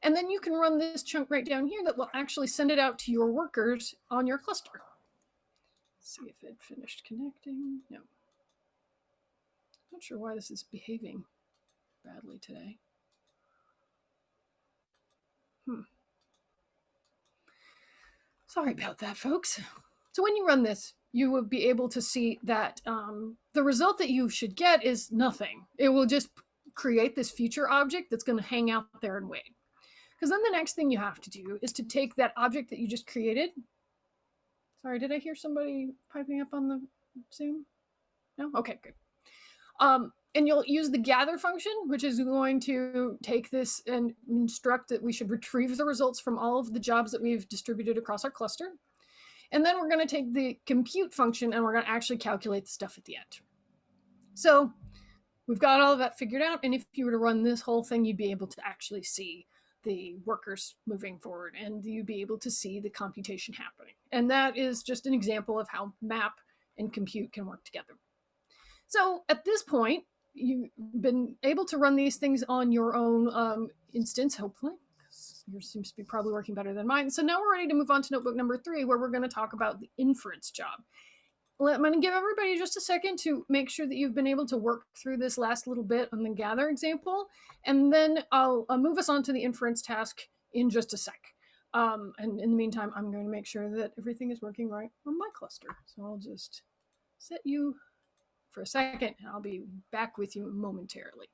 And then you can run this chunk right down here that will actually send it out to your workers on your cluster. Let's see if it finished connecting. No. Not sure why this is behaving badly today. Sorry about that, folks. So when you run this, you will be able to see that the result that you should get is nothing. It will just create this future object that's going to hang out there and wait. Because then the next thing you have to do is to take that object that you just created. Sorry, did I hear somebody piping up on the Zoom? No? Okay, good. And you'll use the gather function, which is going to take this and instruct that we should retrieve the results from all of the jobs that we've distributed across our cluster. And then we're going to take the compute function and we're going to actually calculate the stuff at the end. So we've got all of that figured out. And if you were to run this whole thing, you'd be able to actually see the workers moving forward and you'd be able to see the computation happening. And that is just an example of how map and compute can work together. So at this point, you've been able to run these things on your own instance, hopefully. Yours seems to be probably working better than mine. So now we're ready to move on to notebook number 3, where we're going to talk about the inference job. I'm going to give everybody just a second to make sure that you've been able to work through this last little bit on the gather example, and then I'll move us on to the inference task in just a sec. And in the meantime, I'm going to make sure that everything is working right on my cluster. So I'll just set you for a second, and I'll be back with you momentarily.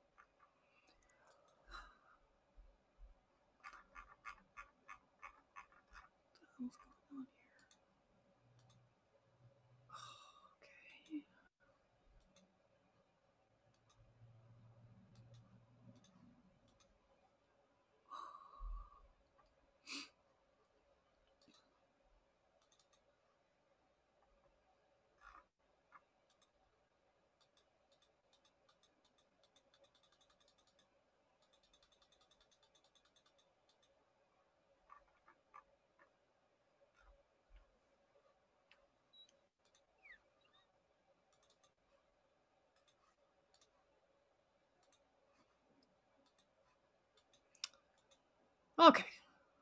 Okay,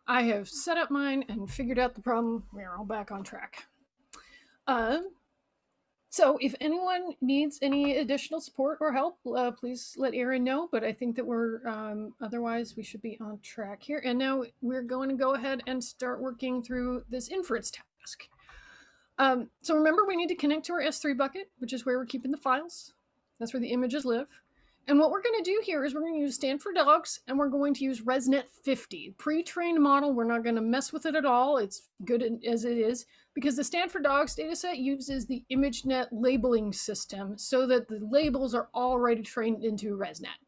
I have set up mine and figured out the problem. We're all back on track. So if anyone needs any additional support or help, please let Erin know. But I think that we're otherwise we should be on track here. And now we're going to go ahead and start working through this inference task. So remember, we need to connect to our S3 bucket, which is where we're keeping the files. That's where the images live. And what we're going to do here is we're going to use Stanford Dogs, and we're going to use ResNet 50. Pre-trained model, we're not going to mess with it at all. It's good as it is, because the Stanford Dogs dataset uses the ImageNet labeling system so that the labels are already trained into ResNet.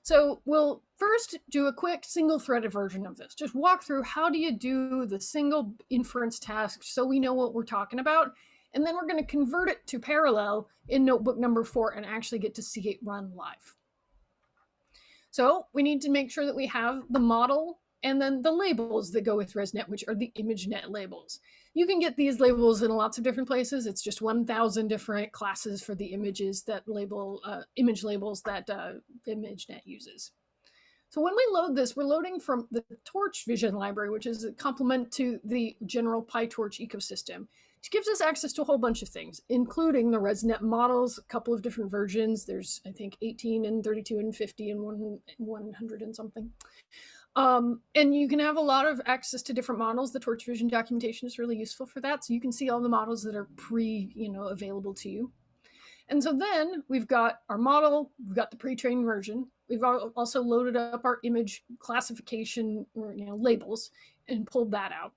So we'll first do a quick single-threaded version of this. Just walk through how do you do the single inference task so we know what we're talking about. And then we're going to convert it to parallel in notebook number 4 and actually get to see it run live. So we need to make sure that we have the model and then the labels that go with ResNet, which are the ImageNet labels. You can get these labels in lots of different places. It's just 1,000 different classes for the images that label image labels that ImageNet uses. So when we load this, we're loading from the Torch Vision library, which is a complement to the general PyTorch ecosystem. It gives us access to a whole bunch of things, including the ResNet models, a couple of different versions. There's, I think, 18 and 32 and 50 and 100 and something. And you can have a lot of access to different models. The Torch Vision documentation is really useful for that. So you can see all the models that are available to you. And so then we've got our model, we've got the pre-trained version. We've also loaded up our image classification labels and pulled that out,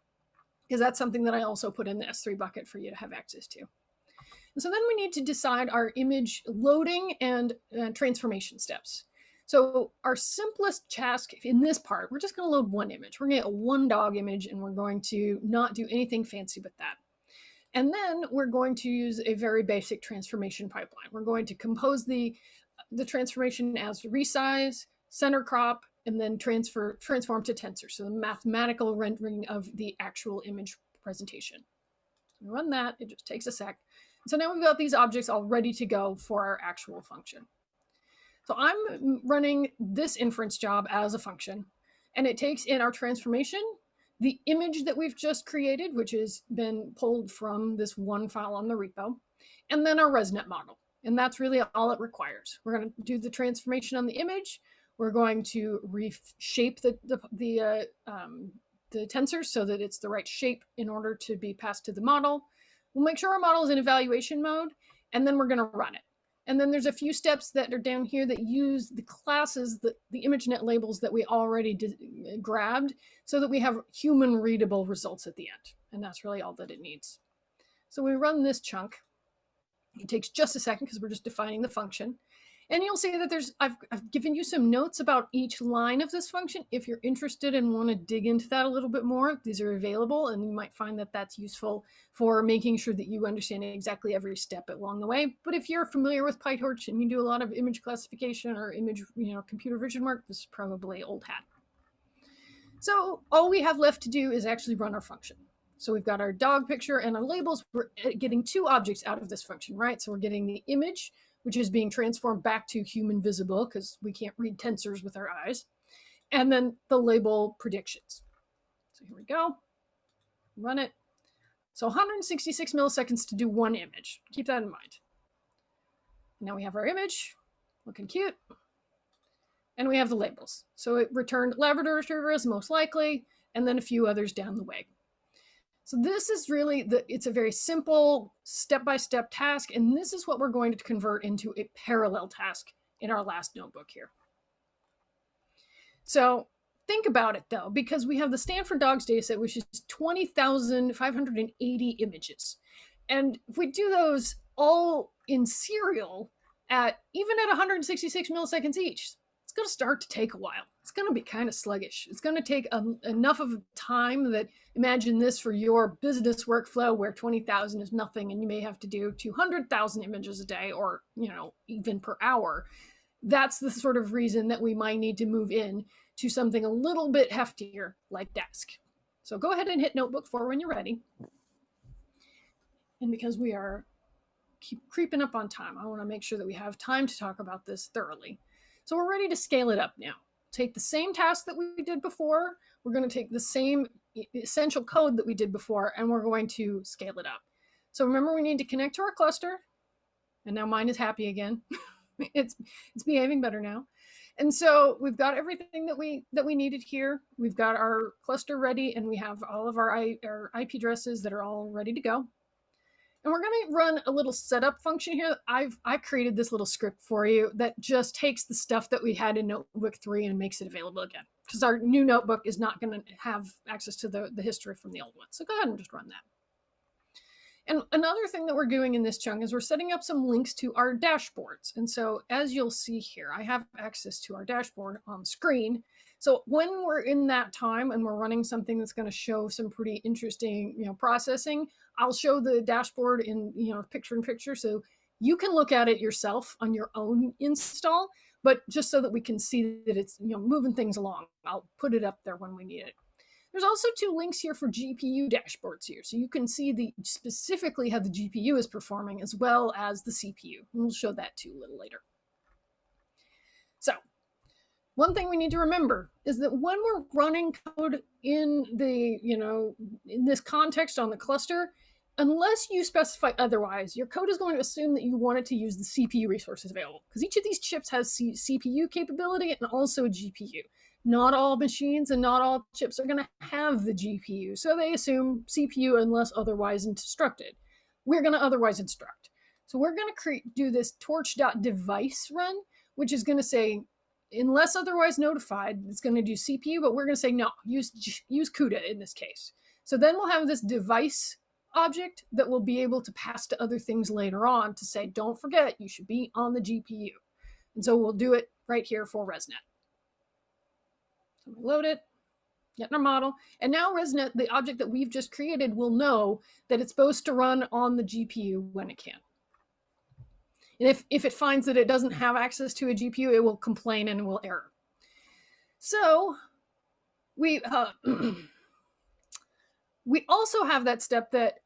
because that's something that I also put in the S3 bucket for you to have access to. And so then we need to decide our image loading and transformation steps. So our simplest task in this part, we're just going to load one image. We're going to get a one dog image, and we're going to not do anything fancy with that. And then we're going to use a very basic transformation pipeline. We're going to compose the transformation as resize, center crop, and then transform to tensor. So the mathematical rendering of the actual image presentation. We run that, it just takes a sec. So now we've got these objects all ready to go for our actual function. So I'm running this inference job as a function, and it takes in our transformation the image that we've just created, which has been pulled from this one file on the repo, and then our ResNet model. And that's really all it requires. We're going to do the transformation on the image. We're going to reshape the tensor so that it's the right shape in order to be passed to the model. We'll make sure our model is in evaluation mode, and then we're going to run it. And then there's a few steps that are down here that use the classes, the ImageNet labels that we already grabbed, so that we have human readable results at the end. And that's really all that it needs. So we run this chunk. It takes just a second because we're just defining the function. And you'll see that I've given you some notes about each line of this function. If you're interested and want to dig into that a little bit more, these are available, and you might find that that's useful for making sure that you understand exactly every step along the way. But if you're familiar with PyTorch and you do a lot of image classification or image, computer vision work, this is probably old hat. So all we have left to do is actually run our function. So we've got our dog picture and our labels. We're getting two objects out of this function, right? So we're getting the image, which is being transformed back to human visible because we can't read tensors with our eyes, and then the label predictions. So here we go, run it. So 166 milliseconds to do one image. Keep that in mind. Now we have our image, looking cute, and we have the labels. So it returned Labrador Retriever as most likely, and then a few others down the way. So this is really, it's a very simple step-by-step task, and this is what we're going to convert into a parallel task in our last notebook here. So think about it though, because we have the Stanford Dogs dataset, which is 20,580 images. And if we do those all in serial even at 166 milliseconds each, it's going to start to take a while. It's going to be kind of sluggish. It's going to take enough of time that, imagine this for your business workflow where 20,000 is nothing and you may have to do 200,000 images a day or, even per hour. That's the sort of reason that we might need to move in to something a little bit heftier like Dask. So go ahead and hit Notebook 4 when you're ready. And because we are creeping up on time, I want to make sure that we have time to talk about this thoroughly. So we're ready to scale it up now. take the same task that we did before. We're going to take the same essential code that we did before, and we're going to scale it up. So remember, we need to connect to our cluster. And now mine is happy again. it's behaving better now. And so we've got everything that we needed here. We've got our cluster ready, and we have all of our IP addresses that are all ready to go. And we're going to run a little setup function here. I've created this little script for you that just takes the stuff that we had in Notebook 3 and makes it available again, because our new notebook is not going to have access to the history from the old one. So go ahead and just run that. And another thing that we're doing in this chunk is we're setting up some links to our dashboards. And so as you'll see here, I have access to our dashboard on screen. So when we're in that time and we're running something that's going to show some pretty interesting, processing, I'll show the dashboard in, picture in picture. So you can look at it yourself on your own install, but just so that we can see that it's, moving things along, I'll put it up there when we need it. There's also 2 links here for GPU dashboards here. So you can see specifically how the GPU is performing as well as the CPU. And we'll show that too a little later. So one thing we need to remember is that when we're running code in the, in this context on the cluster, unless you specify otherwise, your code is going to assume that you want it to use the CPU resources available, because each of these chips has CPU capability and also a GPU. Not all machines and not all chips are going to have the GPU, so they assume CPU unless otherwise instructed. We're going to otherwise instruct. So we're going to do this torch.device run, which is going to say, unless otherwise notified, it's going to do CPU, but we're going to say, no, use CUDA in this case. So then we'll have this device object that we'll be able to pass to other things later on to say, don't forget, you should be on the GPU. And so we'll do it right here for ResNet. So we load it, get in our model, and now ResNet, the object that we've just created, will know that it's supposed to run on the GPU when it can. And if it finds that it doesn't have access to a GPU, it will complain and will error. So we we also have that step that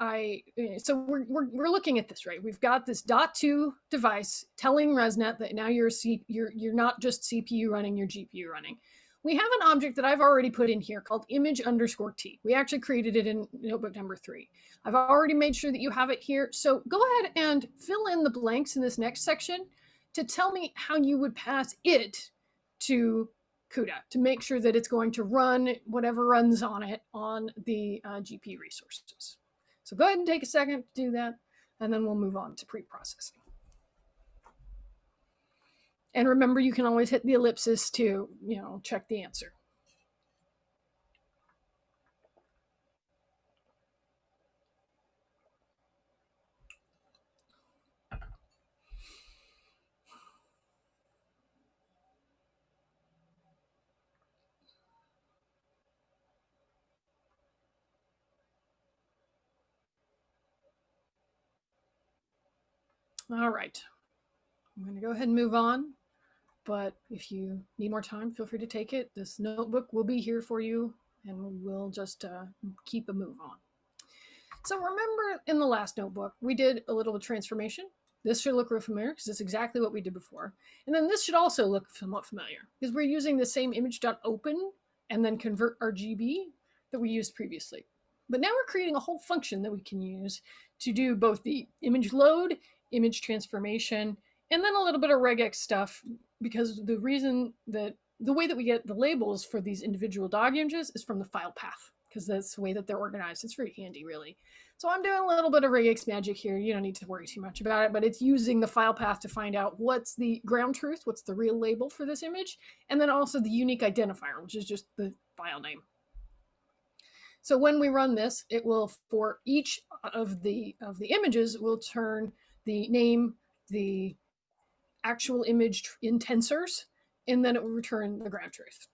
so we're looking at this, right? We've got this .2 device telling ResNet that now you're not just CPU running, you're GPU running. We have an object that I've already put in here called image_t. We actually created it in notebook number 3. I've already made sure that you have it here. So go ahead and fill in the blanks in this next section to tell me how you would pass it to CUDA to make sure that it's going to run whatever runs on it on the GPU resources. So go ahead and take a second to do that, and then we'll move on to pre-processing. And remember, you can always hit the ellipsis to, check the answer. All right. I'm going to go ahead and move on. But if you need more time, feel free to take it. This notebook will be here for you, and we'll just keep a move on. So remember, in the last notebook, we did a little transformation. This should look real familiar because it's exactly what we did before. And then this should also look somewhat familiar because we're using the same image.open and then convert RGB that we used previously. But now we're creating a whole function that we can use to do both the image load, image transformation, and then a little bit of regex stuff, because the reason that the way that we get the labels for these individual dog images is from the file path, because that's the way that they're organized. It's very handy, really. So I'm doing a little bit of regex magic here. You don't need to worry too much about it, but it's using the file path to find out what's the ground truth, what's the real label for this image, and then also the unique identifier, which is just the file name. So when we run this, it will, for each of the images, will turn the name, the actual image in tensors, and then it will return the ground truth.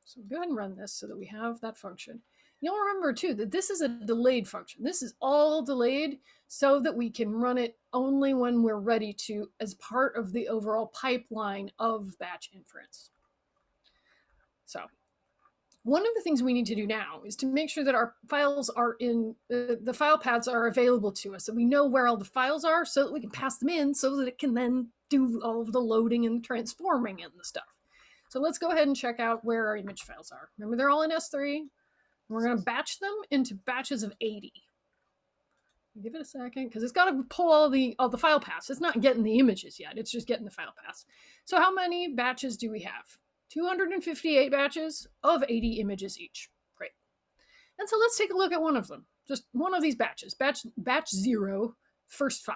So go ahead and run this so that we have that function. You'll remember too that this is a delayed function. This is all delayed so that we can run it only when we're ready to, as part of the overall pipeline of batch inference. So one of the things we need to do now is to make sure that our files are in, the file paths are available to us, that we know where all the files are so that we can pass them in so that it can then do all of the loading and transforming and the stuff. So let's go ahead and check out where our image files are. Remember, they're all in S3. And we're going to batch them into batches of 80. Give it a second, because it's got to pull all the file paths. It's not getting the images yet. It's just getting the file paths. So how many batches do we have? 258 batches of 80 images each. Great. And so let's take a look at one of them. Just one of these batches. Batch 0, first 5.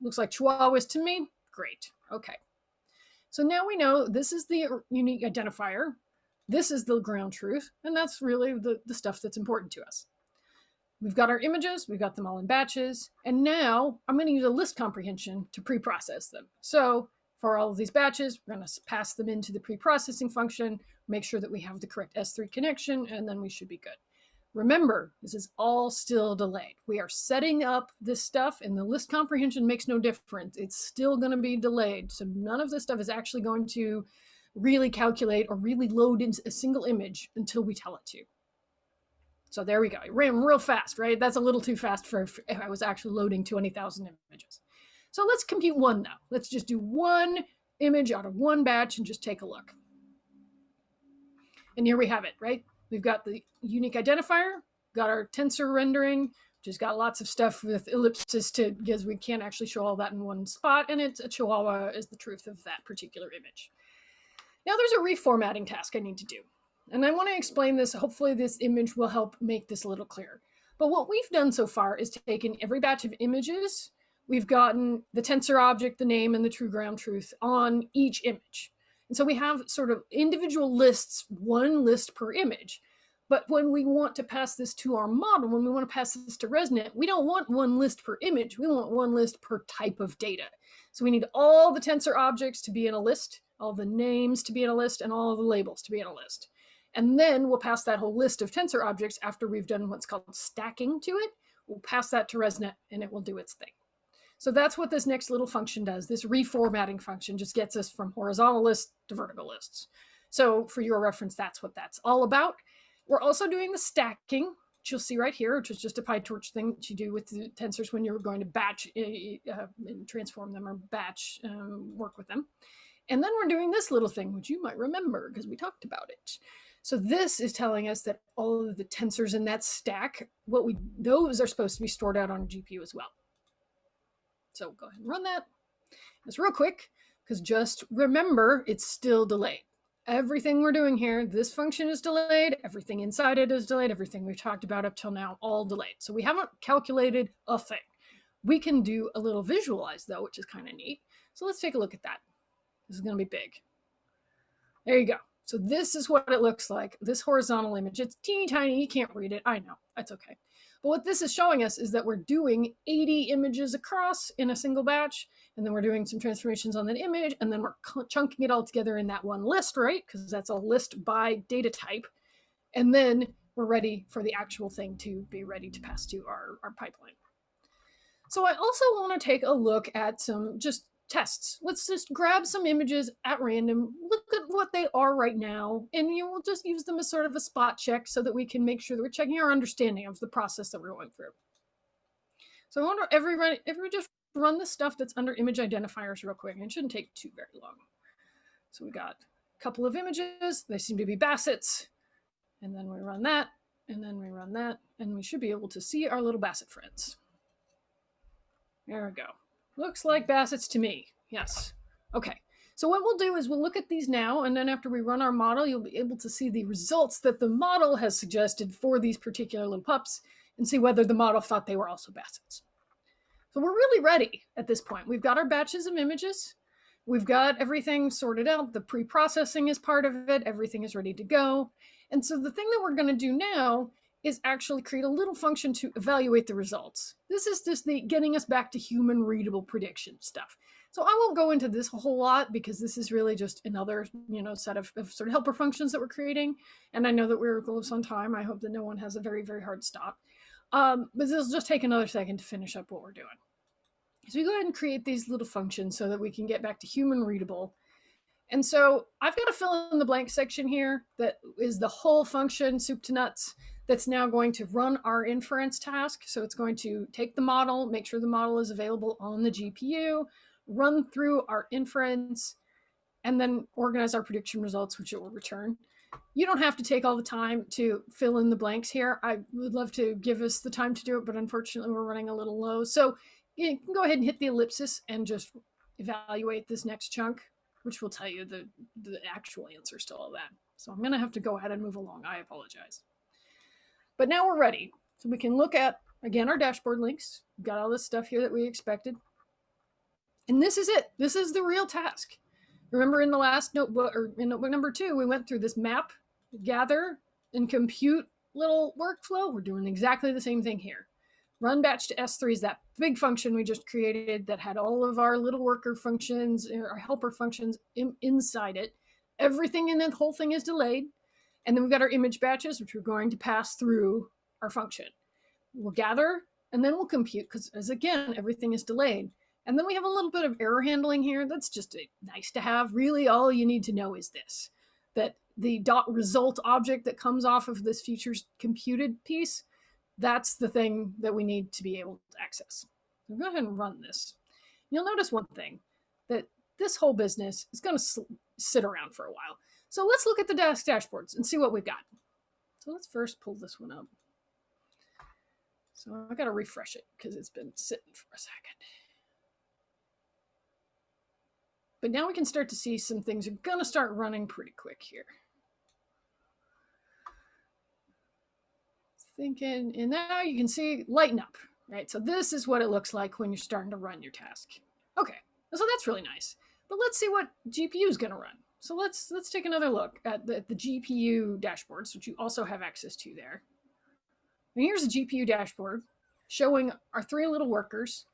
Looks like Chihuahuas to me. Great. Okay. So now we know this is the unique identifier. This is the ground truth. And that's really the stuff that's important to us. We've got our images, we've got them all in batches, and now I'm going to use a list comprehension to pre-process them. So for all of these batches, we're going to pass them into the pre-processing function, make sure that we have the correct S3 connection, and then we should be good. Remember, this is all still delayed. We are setting up this stuff, and the list comprehension makes no difference. It's still going to be delayed. So none of this stuff is actually going to really calculate or really load into a single image until we tell it to. So there we go. It ran real fast, right? That's a little too fast for if I was actually loading 20,000 images. So let's compute one now. Let's just do one image out of one batch and just take a look. And here we have it, right? We've got the unique identifier, got our tensor rendering, which has got lots of stuff with ellipses because we can't actually show all that in one spot. And it's a Chihuahua is the truth of that particular image. Now there's a reformatting task I need to do. And I want to explain this. Hopefully this image will help make this a little clearer. But what we've done so far is taken every batch of images. We've gotten the tensor object, the name, and the true ground truth on each image. And so we have sort of individual lists, one list per image. But when we want to pass this to our model, when we want to pass this to ResNet, we don't want one list per image. We want one list per type of data. So we need all the tensor objects to be in a list, all the names to be in a list, and all the labels to be in a list. And then we'll pass that whole list of tensor objects after we've done what's called stacking to it. We'll pass that to ResNet and it will do its thing. So that's what this next little function does. This reformatting function just gets us from horizontal lists to vertical lists. So for your reference, that's what that's all about. We're also doing the stacking, which you'll see right here, which is just a PyTorch thing that you do with the tensors when you're going to batch and transform them or batch work with them. And then we're doing this little thing, which you might remember because we talked about it. So this is telling us that all of the tensors in that stack, those are supposed to be stored out on a GPU as well. So go ahead and run that. It's real quick because just remember it's still delayed. Everything we're doing here, this function is delayed, everything inside it is delayed, everything we've talked about up till now, all delayed. So we haven't calculated a thing. We can do a little visualize though, which is kind of neat. So let's take a look at that. This is going to be big. There you go. So this is what it looks like, this horizontal image. It's teeny tiny, you can't read it, I know, that's okay. But what this is showing us is that we're doing 80 images across in a single batch, and then we're doing some transformations on that image, and then we're chunking it all together in that one list, right? Because that's a list by data type. And then we're ready for the actual thing to be ready to pass to our pipeline. So I also want to take a look at some just tests. Let's just grab some images at random, look at what they are right now, and we'll just use them as sort of a spot check so that we can make sure that we're checking our understanding of the process that we're going through. So I want everyone just run the stuff that's under image identifiers real quick, and it shouldn't take too very long. So we got a couple of images, they seem to be Bassets, and then we run that, and then we run that, and we should be able to see our little Basset friends. There we go. Looks like Bassets to me. Yes. Okay. So what we'll do is we'll look at these now, and then after we run our model, you'll be able to see the results that the model has suggested for these particular little pups and see whether the model thought they were also Bassets. So we're really ready at this point. We've got our batches of images. We've got everything sorted out. The pre-processing is part of it. Everything is ready to go. And so the thing that we're going to do now is actually create a little function to evaluate the results. This is just the getting us back to human readable prediction stuff. So I won't go into this a whole lot because this is really just another set of sort of helper functions that we're creating. And I know that we're close on time. I hope that no one has a very, very hard stop. But this will just take another second to finish up what we're doing. So we go ahead and create these little functions so that we can get back to human readable. And so I've got a fill in the blank section here that is the whole function, soup to nuts, that's now going to run our inference task. So it's going to take the model, make sure the model is available on the GPU, run through our inference, and then organize our prediction results, which it will return. You don't have to take all the time to fill in the blanks here. I would love to give us the time to do it, but unfortunately we're running a little low. So you can go ahead and hit the ellipsis and just evaluate this next chunk, which will tell you the actual answers to all that. So I'm going to have to go ahead and move along. I apologize. But now we're ready. So we can look at, again, our dashboard links. We've got all this stuff here that we expected. And this is it. This is the real task. Remember in the last notebook, or in notebook number 2, we went through this map, gather, and compute little workflow. We're doing exactly the same thing here. Run batch to S3 is that big function we just created that had all of our little worker functions, our helper functions inside it. Everything in the whole thing is delayed. And then we've got our image batches, which we're going to pass through our function. We'll gather, and then we'll compute, because as again, everything is delayed. And then we have a little bit of error handling here. That's just nice to have. Really, all you need to know is this, that the .result object that comes off of this futures computed piece, that's the thing that we need to be able to access. So go ahead and run this. You'll notice one thing, that this whole business is going to sit around for a while. So let's look at the Dask dashboards and see what we've got. So let's first pull this one up. So I got to refresh it because it's been sitting for a second. But now we can start to see some things are going to start running pretty quick here. Thinking, and now you can see lighten up, right? So this is what it looks like when you're starting to run your task. Okay, so that's really nice. But let's see what GPU is going to run. So let's take another look at the GPU dashboards, which you also have access to there. And here's the GPU dashboard showing our 3 little workers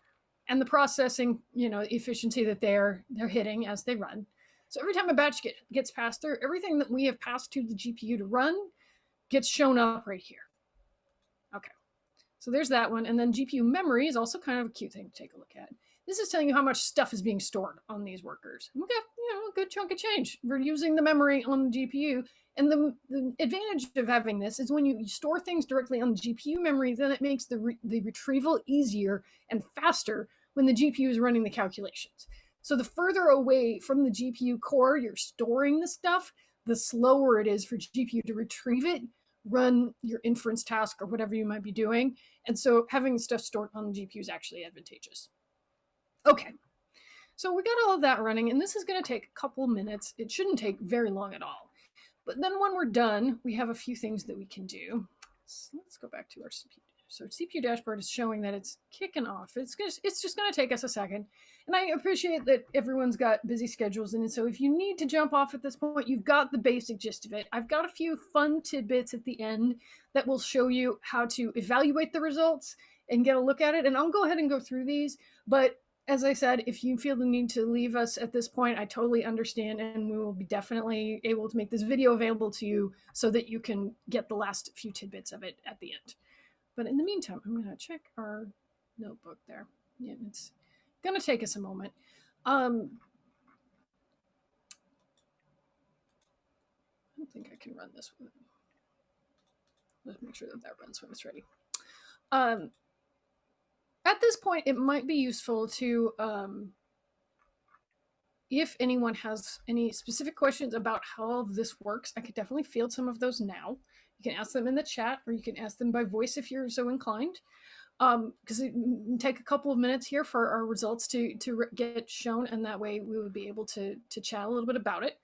and the processing, efficiency that they're hitting as they run. So every time a batch gets passed through, everything that we have passed to the GPU to run gets shown up right here. Okay, so there's that one. And then GPU memory is also kind of a cute thing to take a look at. This is telling you how much stuff is being stored on these workers. And we got, a good chunk of change. We're using the memory on the GPU. And the advantage of having this is when you store things directly on the GPU memory, then it makes the retrieval easier and faster when the GPU is running the calculations. So the further away from the GPU core you're storing the stuff, the slower it is for GPU to retrieve it, run your inference task or whatever you might be doing. And so having stuff stored on the GPU is actually advantageous. Okay, so we got all of that running, and this is going to take a couple minutes. It shouldn't take very long at all. But then when we're done, we have a few things that we can do. So let's go back to our CPU. So CPU dashboard is showing that it's kicking off. It's just going to take us a second. And I appreciate that everyone's got busy schedules. And so if you need to jump off at this point, you've got the basic gist of it. I've got a few fun tidbits at the end that will show you how to evaluate the results and get a look at it. And I'll go ahead and go through these. But as I said, if you feel the need to leave us at this point, I totally understand, and we will be definitely able to make this video available to you so that you can get the last few tidbits of it at the end. But in the meantime, I'm going to check our notebook there. Yeah, it's going to take us a moment. I don't think I can run this one. Let's make sure that that runs when it's ready. At this point, it might be useful to, if anyone has any specific questions about how this works, I could definitely field some of those now. You can ask them in the chat, or you can ask them by voice if you're so inclined. Because it can take a couple of minutes here for our results to get shown, and that way we would be able to chat a little bit about it.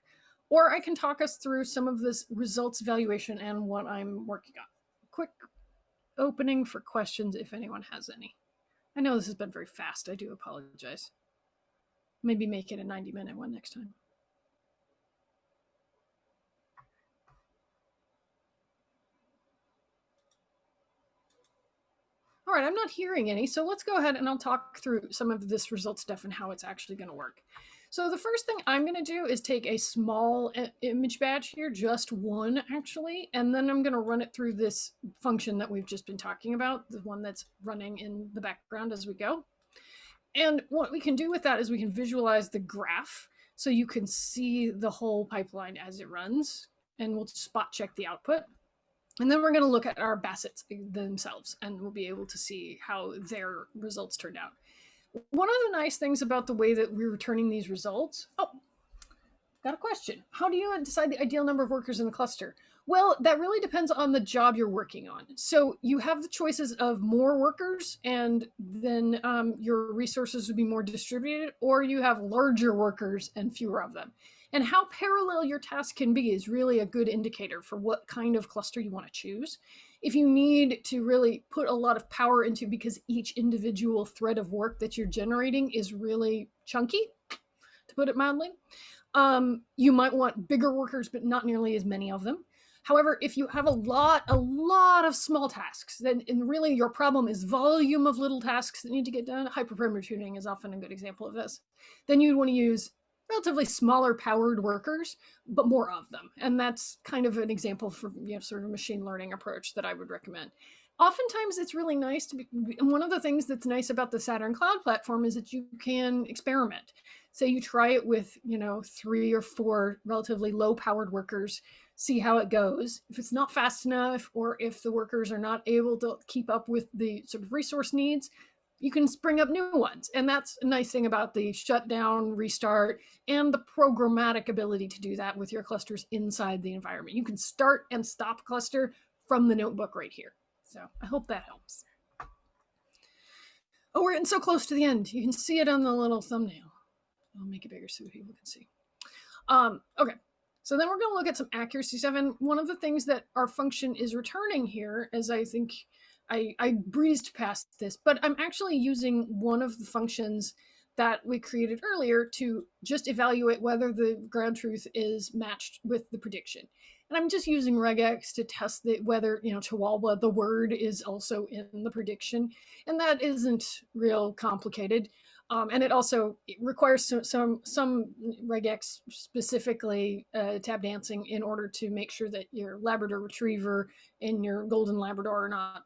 Or I can talk us through some of this results evaluation and what I'm working on. Quick opening for questions if anyone has any. I know this has been very fast. I do apologize. Maybe make it a 90-minute one next time. All right, I'm not hearing any, so let's go ahead and I'll talk through some of this result stuff and how it's actually going to work. So the first thing I'm going to do is take a small image batch here, just one actually, and then I'm going to run it through this function that we've just been talking about, the one that's running in the background as we go. And what we can do with that is we can visualize the graph so you can see the whole pipeline as it runs, and we'll spot check the output. And then we're going to look at our baskets themselves, and we'll be able to see how their results turned out. One of the nice things about the way that we're returning these results, got a question. How do you decide the ideal number of workers in the cluster? Well, that really depends on the job you're working on. So you have the choices of more workers, and then your resources would be more distributed, or you have larger workers and fewer of them. And how parallel your task can be is really a good indicator for what kind of cluster you want to choose. If you need to really put a lot of power into, because each individual thread of work that you're generating is really chunky, to put it mildly, you might want bigger workers, but not nearly as many of them. However, if you have a lot of small tasks, then really your problem is volume of little tasks that need to get done. Hyperparameter tuning is often a good example of this. Then you'd want to use relatively smaller powered workers, but more of them. And that's kind of an example for sort of machine learning approach that I would recommend. Oftentimes it's really nice to be, and one of the things that's nice about the Saturn Cloud platform is that you can experiment. Say you try it with 3 or 4 relatively low powered workers, see how it goes. If it's not fast enough, or if the workers are not able to keep up with the sort of resource needs, you can spring up new ones. And that's a nice thing about the shutdown, restart, and the programmatic ability to do that with your clusters inside the environment. You can start and stop a cluster from the notebook right here. So I hope that helps. Oh, we're getting so close to the end. You can see it on the little thumbnail. I'll make it bigger so people can see. Okay. So then we're going to look at some accuracy stuff. And one of the things that our function is returning here, as I think I breezed past this, but I'm actually using one of the functions that we created earlier to just evaluate whether the ground truth is matched with the prediction. And I'm just using regex to test whether, Chihuahua, the word, is also in the prediction. And that isn't real complicated. And it also requires some regex, specifically tab dancing, in order to make sure that your Labrador Retriever and your Golden Labrador are not,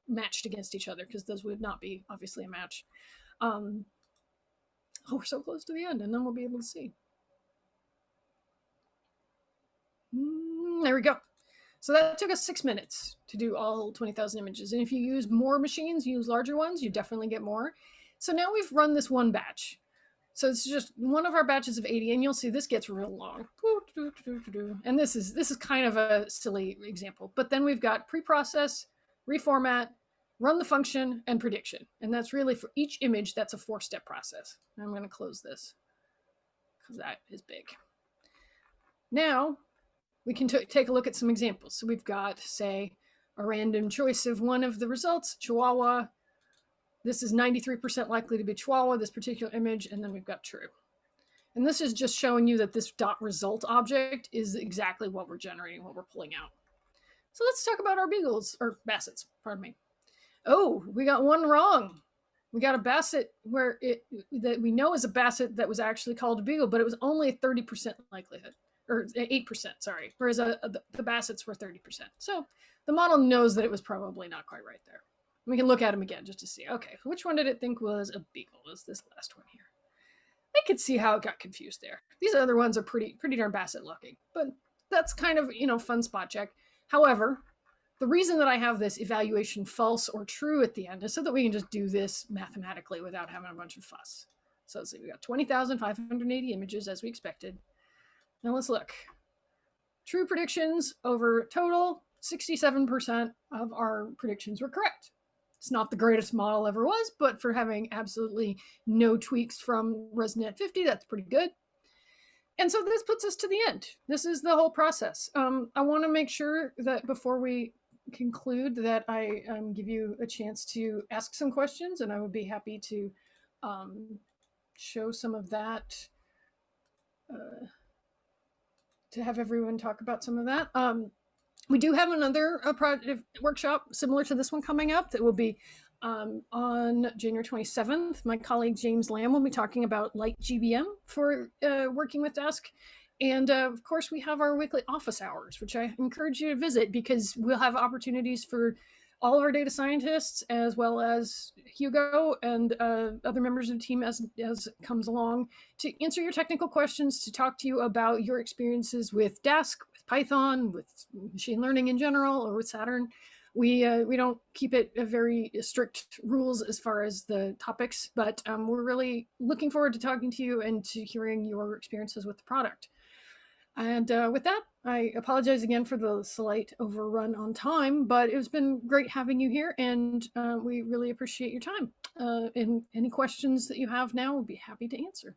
matched against each other, because those would not be obviously a match. Oh, we're so close to the end, and then we'll be able to see. There we go. So that took us 6 minutes to do all 20,000 images. And if you use more machines, use larger ones, you definitely get more. So now we've run this one batch. So it's just one of our batches of 80, and you'll see this gets real long. And this is kind of a silly example. But then we've got pre-process, reformat, run the function, and prediction. And that's really for each image, that's a 4-step process. I'm going to close this because that is big. Now we can take a look at some examples. So we've got, say, a random choice of one of the results, Chihuahua. This is 93% likely to be Chihuahua, this particular image, and then we've got true. And this is just showing you that this .result object is exactly what we're generating, what we're pulling out. So let's talk about our beagles, or bassets, pardon me. Oh, we got one wrong. We got a basset that we know is a basset that was actually called a beagle, but it was only a 30% likelihood. Or 8%, sorry, whereas the bassets were 30%. So the model knows that it was probably not quite right there. We can look at them again just to see, okay, which one did it think was a beagle? Is this last one here? I could see how it got confused there. These other ones are pretty darn basset looking, but that's kind of, fun spot check. However, the reason that I have this evaluation false or true at the end is so that we can just do this mathematically without having a bunch of fuss. So let's see, we got 20,580 images as we expected. Now let's look. True predictions over total, 67% of our predictions were correct. It's not the greatest model ever was, but for having absolutely no tweaks from ResNet 50, that's pretty good. And so this puts us to the end. This is the whole process. I want to make sure that before we conclude that I give you a chance to ask some questions, and I would be happy to show some of that, to have everyone talk about some of that. We do have another project workshop similar to this one coming up that will be on January 27th. My colleague James Lamb will be talking about light GBM for working with Dask. And of course, we have our weekly office hours, which I encourage you to visit, because we'll have opportunities for all of our data scientists, as well as Hugo and other members of the team as it comes along, to answer your technical questions, to talk to you about your experiences with Dask, with Python, with machine learning in general, or with Saturn. We don't keep it a very strict rules as far as the topics, but we're really looking forward to talking to you and to hearing your experiences with the product. And with that, I apologize again for the slight overrun on time, but it's been great having you here, and we really appreciate your time. And any questions that you have now, we'll be happy to answer.